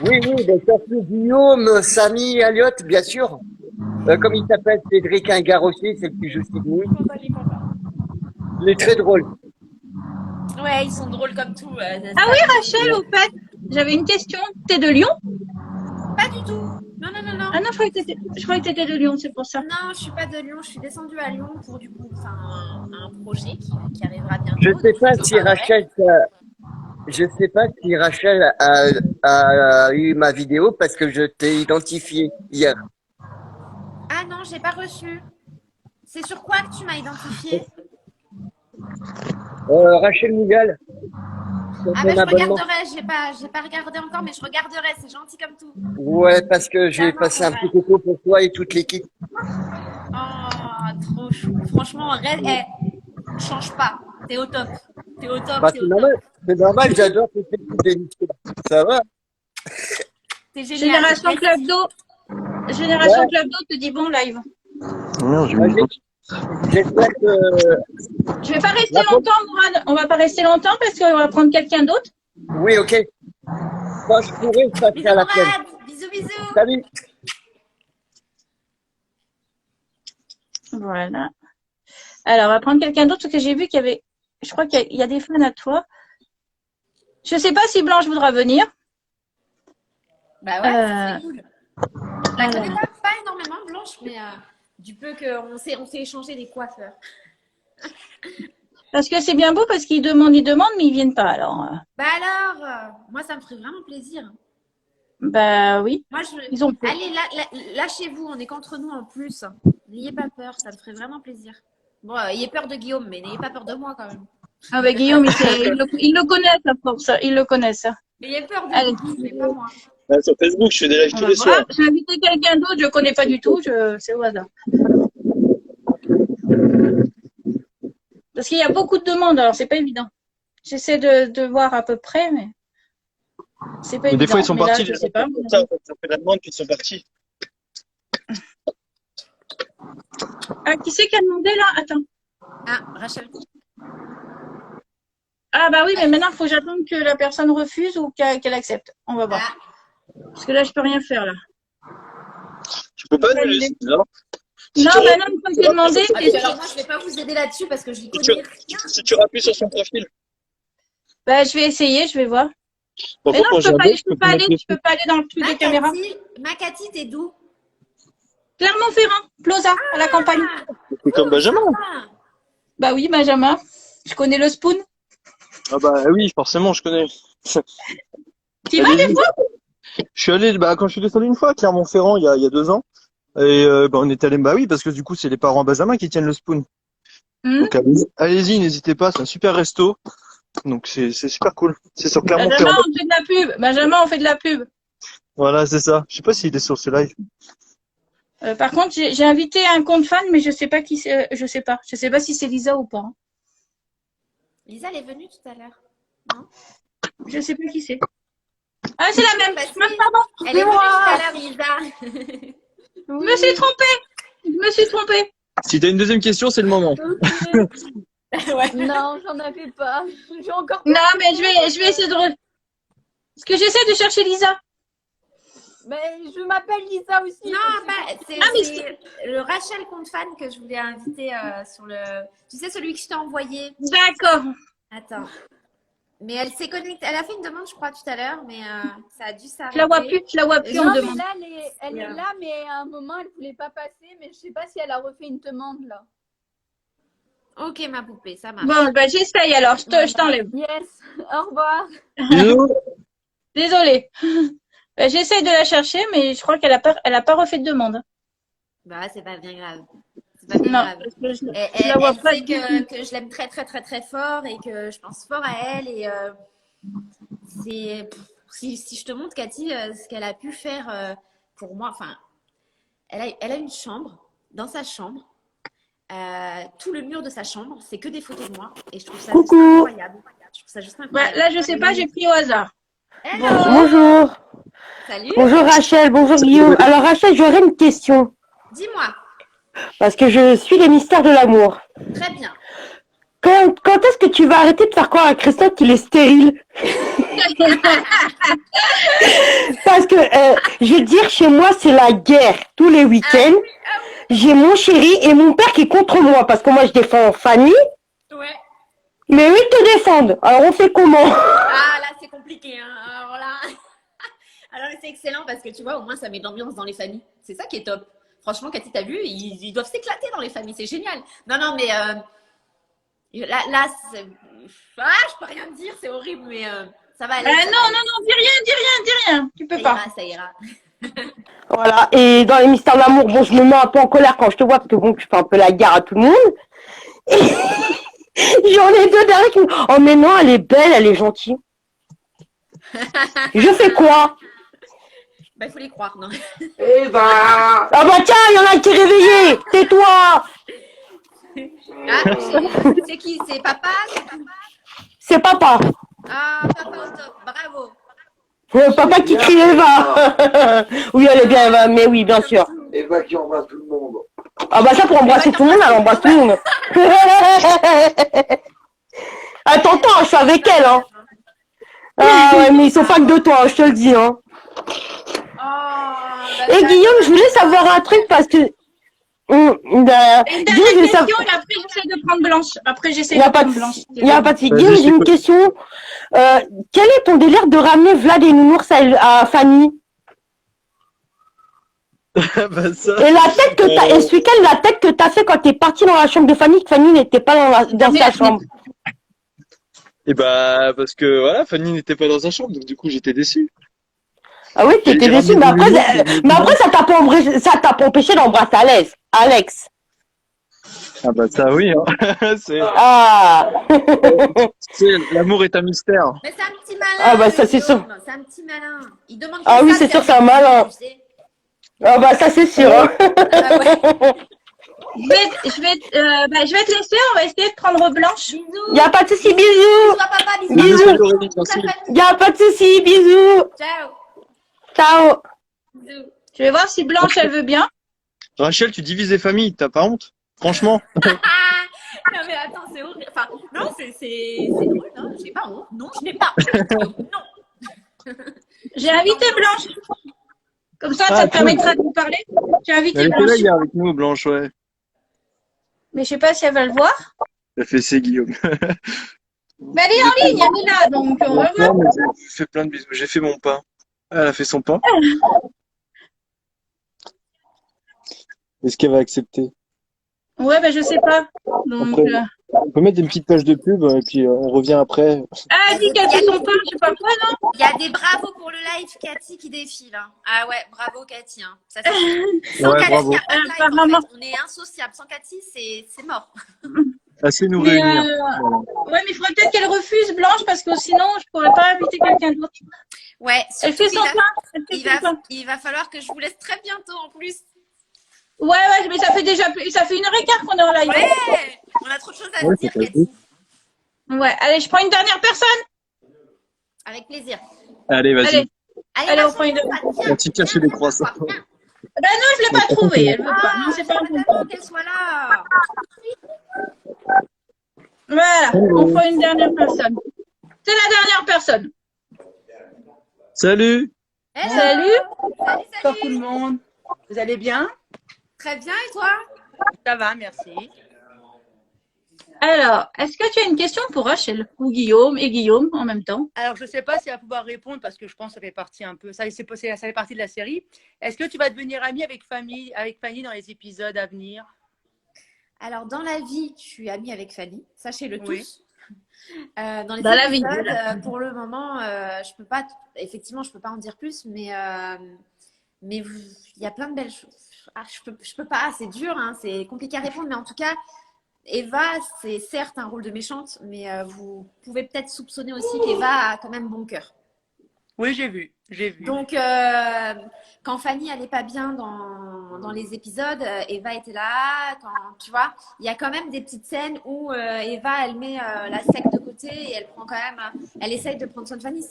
Oui, mais surtout Guillaume, Samy, Elliot, bien sûr. Comme il s'appelle, Cédric Ingard aussi, c'est le plus juste de nous. Il est très drôle. Ouais, ils sont drôles comme tout. Ah oui, Rachel, au fait, j'avais une question. T'es de Lyon? Pas du tout. Non, non, non, non. Ah non, je croyais que t'étais de Lyon, c'est pour ça. Non, je suis pas de Lyon. Je suis descendue à Lyon pour du coup, enfin, un projet qui arrivera bientôt. Je sais donc pas je te si parlerai. Rachel, je sais pas si Rachel a eu ma vidéo parce que je t'ai identifié hier. Ah non, j'ai pas reçu. C'est sur quoi que tu m'as identifié? Rachel Mougal. Sur Ah ton ben je abonnement. regarderai. J'ai pas regardé encore, mais je regarderai. C'est gentil comme tout. Ouais, parce que je vais Clairement, passer un ouais. petit coucou pour toi et toute l'équipe. Oh, trop chou. Franchement, change pas. T'es au top. T'es au top. Bah, T'es c'est au top. normal. C'est normal, j'adore toutes les petites émissions. Ça va? T'es génial. Génération Merci. Club d'eau. Génération Ouais. Club d'eau te dit bon live. Merde, j'ai Bah, mis j'espère que. Je vais pas rester La longtemps, Mourad. On va pas rester longtemps parce qu'on va prendre quelqu'un d'autre. Oui, ok. Quand je pourrai, je passerai Bisous, à la plaine. Mourad. Bisous, bisous. Salut. Voilà. Alors, on va prendre quelqu'un d'autre parce que j'ai vu qu'il y avait. Je crois qu'il y a des fans à toi. Je sais pas si Blanche voudra venir. Bah ouais, ça serait cool. Je la voilà. connais pas énormément, Blanche, mais du peu qu'on s'est échangé des coiffeurs. Parce que c'est bien beau parce qu'ils demandent, mais ils viennent pas. Alors, Bah alors, moi, ça me ferait vraiment plaisir. bah oui. Moi, Ils ont peur. Allez, lâchez-vous, on est qu'entre nous en plus. N'ayez pas peur, ça me ferait vraiment plaisir. Bon, ayez peur de Guillaume, mais n'ayez pas peur de moi quand même. Ah bah Guillaume, il le connaît ça pour ça. Il le connaît ça. N'ayez peur de Allez. Guillaume, mais pas moi. Ouais, sur Facebook, je fais des lives On tous va les voir. soirs. J'ai invité quelqu'un d'autre, je connais pas du tout. C'est au hasard. Parce qu'il y a beaucoup de demandes, alors c'est pas évident. J'essaie de voir à peu près, mais c'est pas Mais évident. des fois, ils sont Mais là, partis. je Les sais gens pas. comme ça, en fait, ça fait la demande, puis ils sont partis. Ah, qui c'est qui a demandé là? Attends. Ah, Rachel. Ah bah oui, mais maintenant, il faut que j'attende que la personne refuse ou qu'elle accepte. On va voir. Parce que là, je peux rien faire là. Tu peux pas annuler, c'est bizarre. Si Non, tu maintenant, une fois que j'ai demandé, Ah, puis alors moi, je vais pas vous aider là-dessus parce que je n'y connais rien. Si tu rappuies sur son profil. bah, je vais essayer, je vais voir. Par Mais contre, non, moi, je j'ai un doute, peux pas aller, tu peux pas aller dans le truc des caméras. Ma Cathy, t'es d'où? Clermont-Ferrand, Plaza, à la campagne. C'est comme Benjamin. Bah oui, Benjamin. Je connais le spoon. Ah bah oui, forcément, je connais. Tu y vas des fois? Je suis allé, bah, quand je suis descendu une fois à Clermont-Ferrand, il y a 2 ans. Et bah, on est allé, bah oui, parce que du coup, c'est les parents à Benjamin qui tiennent le spoon. Donc allez-y, n'hésitez pas, c'est un super resto. Donc c'est super cool. C'est sur Benjamin, Clermont-Ferrand. on fait de la pub. Benjamin, on fait de la pub. Voilà, c'est ça. Je sais pas s'il est sur ce live. Par contre, j'ai invité un compte fan, mais je sais pas qui c'est. Je sais pas. Je sais pas si c'est Lisa ou pas. Hein. Lisa, elle est venue tout à l'heure. Non? Je sais pas qui c'est. Ah, c'est la même. Bah, si. Pardon. Elle est venue tout à l'heure, Lisa. Je me suis trompée. Je me suis trompée. Si t'as une deuxième question, c'est le moment. Ouais. Non, j'en avais pas. J'ai encore. Non, mais je vais essayer de. Parce que j'essaie de chercher Lisa. Mais je m'appelle Lisa aussi. Non, c'est le Rachel compte fan que je voulais inviter sur le. Tu sais, celui que je t'ai envoyé. D'accord. Attends. Mais elle s'est connectée. Elle a fait une demande, je crois, tout à l'heure, mais ça a dû s'arrêter. Je la vois plus. Je la vois plus en Non, mais demande. là, elle est là, mais à un moment, elle voulait pas passer. Mais je sais pas si elle a refait une demande là. Ok, ma poupée, ça marche. Bon, bah j'essaye alors. Je t'enlève. Yes. Au revoir. Désolée. Bah, j'essaye de la chercher, mais je crois qu'elle a pas refait de demande. Bah, c'est pas bien grave. C'est pas bien Non, grave. parce que Elle la vois pas sait du tout. que je l'aime très, très, très, très fort et que je pense fort à elle. Et si je te montre, Cathy, ce qu'elle a pu faire pour moi, enfin, elle a une chambre. Dans sa chambre, tout le mur de sa chambre, c'est que des photos de moi. Et je trouve ça juste incroyable. Je trouve ça juste incroyable. Bah, là, je sais pas, j'ai pris au hasard. Hello. Bonjour. Salut. Bonjour Rachel, bonjour Guillaume. Alors Rachel, j'aurais une question. Dis-moi. Parce que je suis les mystères de l'amour. Très bien. Quand est-ce que tu vas arrêter de faire croire à Christophe qu'il est stérile? Parce que, je veux dire, chez moi, c'est la guerre. Tous les week-ends, j'ai mon chéri et mon père qui est contre moi. Parce que moi, je défends Fanny. Ouais. Mais eux, ils te défendent. Alors, on fait comment? Ah, là, c'est compliqué. Hein. Alors là, Alors, c'est excellent parce que tu vois, au moins, ça met de l'ambiance dans les familles. C'est ça qui est top. Franchement, Cathy, t'as vu, ils doivent s'éclater dans les familles. C'est génial. Non, non, mais là je peux rien dire. C'est horrible, mais ça va aller. Non, non, dis rien. Tu peux pas. Ça ira. Voilà. Et dans les mystères d'amour, bon, je me mets un peu en colère quand je te vois parce que bon, tu fais un peu la guerre à tout le monde. Et j'en ai deux derrière qui me disent, oh mais non, elle est belle, elle est gentille. Je fais quoi? Bah, il faut les croire, non? Eh ben... Ah bah tiens, il y en a qui est réveillé. Tais-toi. Ah, c'est qui? C'est papa? C'est papa. Ah, papa au top. Bravo. Le papa qui crie Eva. Oui, elle est bien Eva, mais oui, bien sûr. Eva qui embrasse tout le monde. Ah bah ça, pour embrasser tout le monde, elle embrasse tout le monde. Attends, je suis avec elle, hein. Ah ouais, mais ils sont fans de toi, je te le dis, hein. Et Guillaume, je voulais savoir un truc parce que... Une dernière question et après j'essaie de prendre Blanche. Il n'y a pas de souci. Guillaume, j'ai une question. Quel est ton délire de ramener Vlad et Nounours à Fanny? Bah ça. Et la tête que t'as, explique-elle la tête que t'as fait quand t'es parti dans la chambre de Fanny, que Fanny n'était pas dans sa chambre. Et bah, parce que voilà, Fanny n'était pas dans sa chambre, donc du coup, j'étais déçu. Ah oui, t'étais déçu, mais après, ça t'a pas empêché d'embrasser Alex. Ah bah ça oui, hein. Ah. L'amour est un mystère. Mais c'est un petit malin. Ah bah ça c'est sûr. C'est un petit malin. Il demande Ah oui, c'est sûr, c'est un malin. Ah bah ça c'est sûr. Hein. Je vais te laisser, on va essayer de prendre Blanche. Il n'y a pas de souci, bisous. Bisous. Il n'y a pas de souci, bisous. Ciao. Je vais voir si Blanche, elle veut bien. Rachel, tu divises les familles, t'as pas honte? Franchement. Non mais attends, c'est horrible. Enfin, non, c'est drôle, hein. J'ai pas honte. Non, je n'ai pas honte. Non. J'ai invité Blanche. Comme ça, ça te permettra de nous parler. J'ai invité Elle était Blanche. là hier avec nous, Blanche, ouais. Mais je sais pas si elle va le voir. Elle fait c'est Guillaume. Mais elle est en ligne, elle est là, donc on va voir. Non, mais j'ai fait plein de bisous. J'ai fait mon pain. Elle a fait son pain. Est-ce qu'elle va accepter? Ouais, ben je sais pas. Donc, Après, on peut mettre une petite page de pub et puis on revient après. Ah, elle dit qu'elle fait son pain, je sais pas quoi, non? Il y a des bravos pour le live, Cathy, qui défile. Hein. Ah ouais, bravo Cathy. Hein. Ça, sans Ouais, Cathy, bravo. il y a pas de live, Apparemment. en fait. On est insociable. Sans Cathy, c'est mort. Assez nous Mais, réunir. Voilà. ouais, mais il faudrait peut-être qu'elle refuse Blanche parce que sinon, je pourrais pas inviter quelqu'un d'autre. Ouais, Elle fait son pain. il va falloir que je vous laisse très bientôt en plus. Ouais, mais ça fait 1h15 qu'on est en live. Ouais, on a trop de choses à se dire, Cathy. Ouais, allez, je prends une dernière personne. Avec plaisir. Allez, vas-y. Allez, on prend une dernière. On t'y cache les croissants. Ben non, je l'ai pas trouvée. Elle veut pas. Non, c'est pas important qu'elle soit là. Voilà, on prend une dernière personne. C'est la dernière personne. Salut. Hello. Salut. Bonjour tout le monde. Vous allez bien? Très bien, et toi? Ça va, merci. Alors, est-ce que tu as une question pour Rachel ou Guillaume et Guillaume en même temps? Alors, je ne sais pas si elle va pouvoir répondre parce que je pense que ça fait partie un peu, ça fait partie de la série. Est-ce que tu vas devenir amie avec Fanny dans les épisodes à venir? Alors, dans la vie, je suis amie avec Fanny, sachez-le Oui. tous. Dans les Dans la vie. épisodes, pour le moment, je peux pas, effectivement, je peux pas en dire plus, mais il y a plein de belles choses. Ah, je peux pas, c'est dur, hein, c'est compliqué à répondre, mais en tout cas, Eva, c'est certes un rôle de méchante, mais vous pouvez peut-être soupçonner aussi qu'Eva a quand même bon cœur. Oui, j'ai vu. Donc, quand Fanny allait pas bien dans les épisodes, Eva était là. Tu vois, il y a quand même des petites scènes où Eva, elle met la secte de côté et elle prend quand même, elle essaye de prendre soin de Fanny.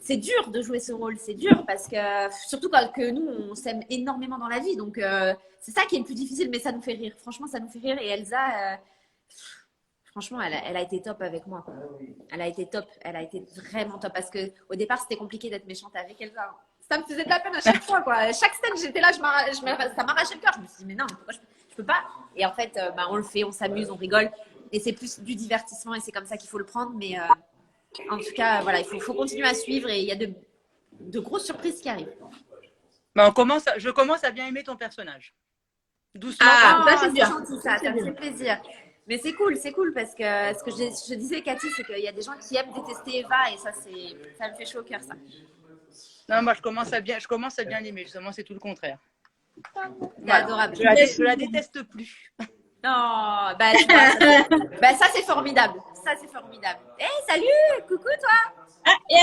C'est dur de jouer ce rôle, c'est dur parce que surtout que nous, on s'aime énormément dans la vie. Donc, c'est ça qui est le plus difficile, mais ça nous fait rire. Franchement, ça nous fait rire. Et Elsa, franchement, elle a été top avec moi. Elle a été top. Elle a été vraiment top parce qu'au départ, c'était compliqué d'être méchante avec Elsa. Ça me faisait de la peine à chaque fois, quoi. Chaque scène, j'étais là, ça m'arrachait le cœur. Je me suis dit, mais non, pourquoi je peux pas? Et en fait, on le fait, on s'amuse, on rigole. Et c'est plus du divertissement et c'est comme ça qu'il faut le prendre. Mais en tout cas, voilà, il faut continuer à suivre et il y a de grosses surprises qui arrivent. Bah, je commence à bien aimer ton personnage. Doucement. Ah, ça, c'est bien. gentil, ça me fait plaisir. Mais c'est cool parce que ce que je disais, Cathy, c'est qu'il y a des gens qui aiment détester Eva et ça me fait chaud au cœur, ça. Non, moi, je commence à bien l'aimer. Justement, c'est tout le contraire. C'est adorable. Je la déteste plus. Non, bah, tu vois, ça c'est formidable. Ça, c'est formidable. Salut, coucou toi. Ah, il y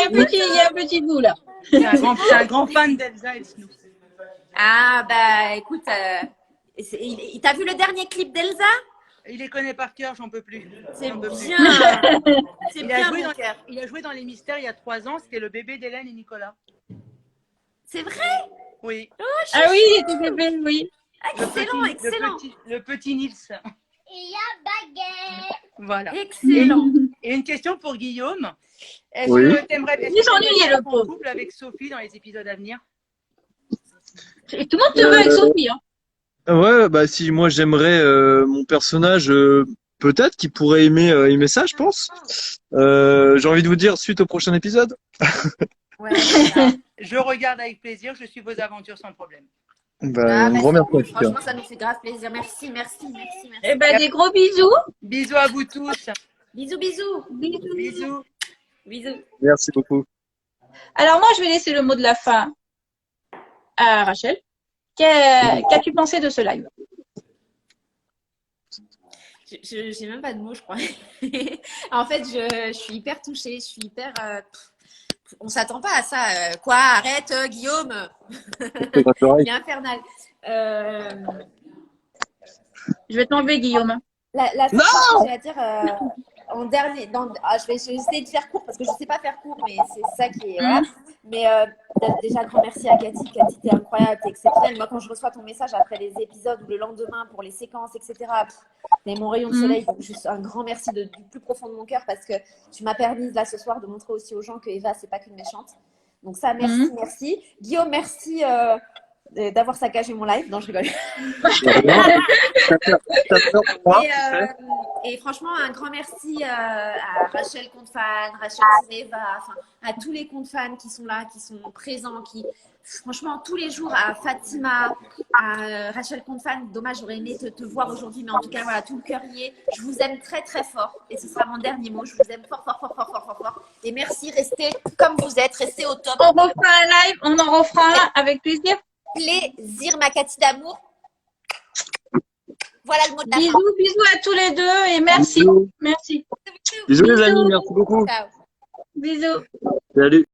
a un petit bout là. C'est un grand fan d'Elsa et Snoop. Ah, bah, écoute, il t'a vu le dernier clip d'Elsa? Il les connaît par cœur, j'en peux plus. C'est bien. C'est Il bien, mon cœur. il a joué dans Les Mystères il y a 3 ans. C'était le bébé d'Hélène et Nicolas. C'est vrai? Oui. Oh, Ah oui, il était bébé, oui. Excellent. Le petit Nils. Il y a baguette. Voilà. Excellent. Et une question pour Guillaume. Est-ce Oui. que t'aimerais s'ennuyait, le être en pauvre. couple avec Sophie dans les épisodes à venir? Et tout le monde te veut avec Sophie. Hein. Ouais, bah si moi j'aimerais mon personnage, peut-être qu'il pourrait aimer ça, je pense. J'ai envie de vous dire suite au prochain épisode. Ouais, Je regarde avec plaisir. Je suis vos aventures sans problème. Un grand merci en tout cas. franchement, ça nous fait grave plaisir. Merci. Eh ben, des gros bisous. Bisous à vous tous. Bisous. Bisous. Merci beaucoup. Alors moi, je vais laisser le mot de la fin à Rachel. Qu'as-tu pensé de ce live? J'ai même pas de mots, je crois. En fait, je suis hyper touchée. Je suis hyper. On s'attend pas à ça. Quoi? Arrête, Guillaume. Il est infernal. Je vais t'enlever, Guillaume. La seule chose que j'ai à dire en dernier, je vais essayer de faire court parce que je sais pas faire court, mais c'est ça qui est. Voilà. Mais déjà, grand merci à Cathy. Cathy, t'es incroyable, t'es exceptionnelle. Moi, quand je reçois ton message après les épisodes ou le lendemain pour les séquences, etc., t'es mon rayon de soleil. Donc, juste un grand merci du plus profond de mon cœur parce que tu m'as permis là ce soir de montrer aussi aux gens que Eva, c'est pas qu'une méchante. Donc ça, merci. Guillaume, merci d'avoir saccagé mon live. Non, je rigole. Et franchement, un grand merci à Rachel Compte-Fan, Rachel Eva, enfin, à tous les compte-fans qui sont là, qui sont présents, qui, franchement, tous les jours, à Fatima, à Rachel Compte-Fan. Dommage, j'aurais aimé te voir aujourd'hui, mais en tout cas, voilà, tout le cœur y est. Je vous aime très, très fort. Et ce sera mon dernier mot. Je vous aime fort. Et merci, restez comme vous êtes, restez au top. On refera un live, on en refera un avec plaisir. Plaisir, ma Cathy d'amour. Voilà le mot de la fin. Bisous à tous les deux et merci. Bisous. Merci. Bisous les amis, merci beaucoup. Ciao. Bisous. Salut.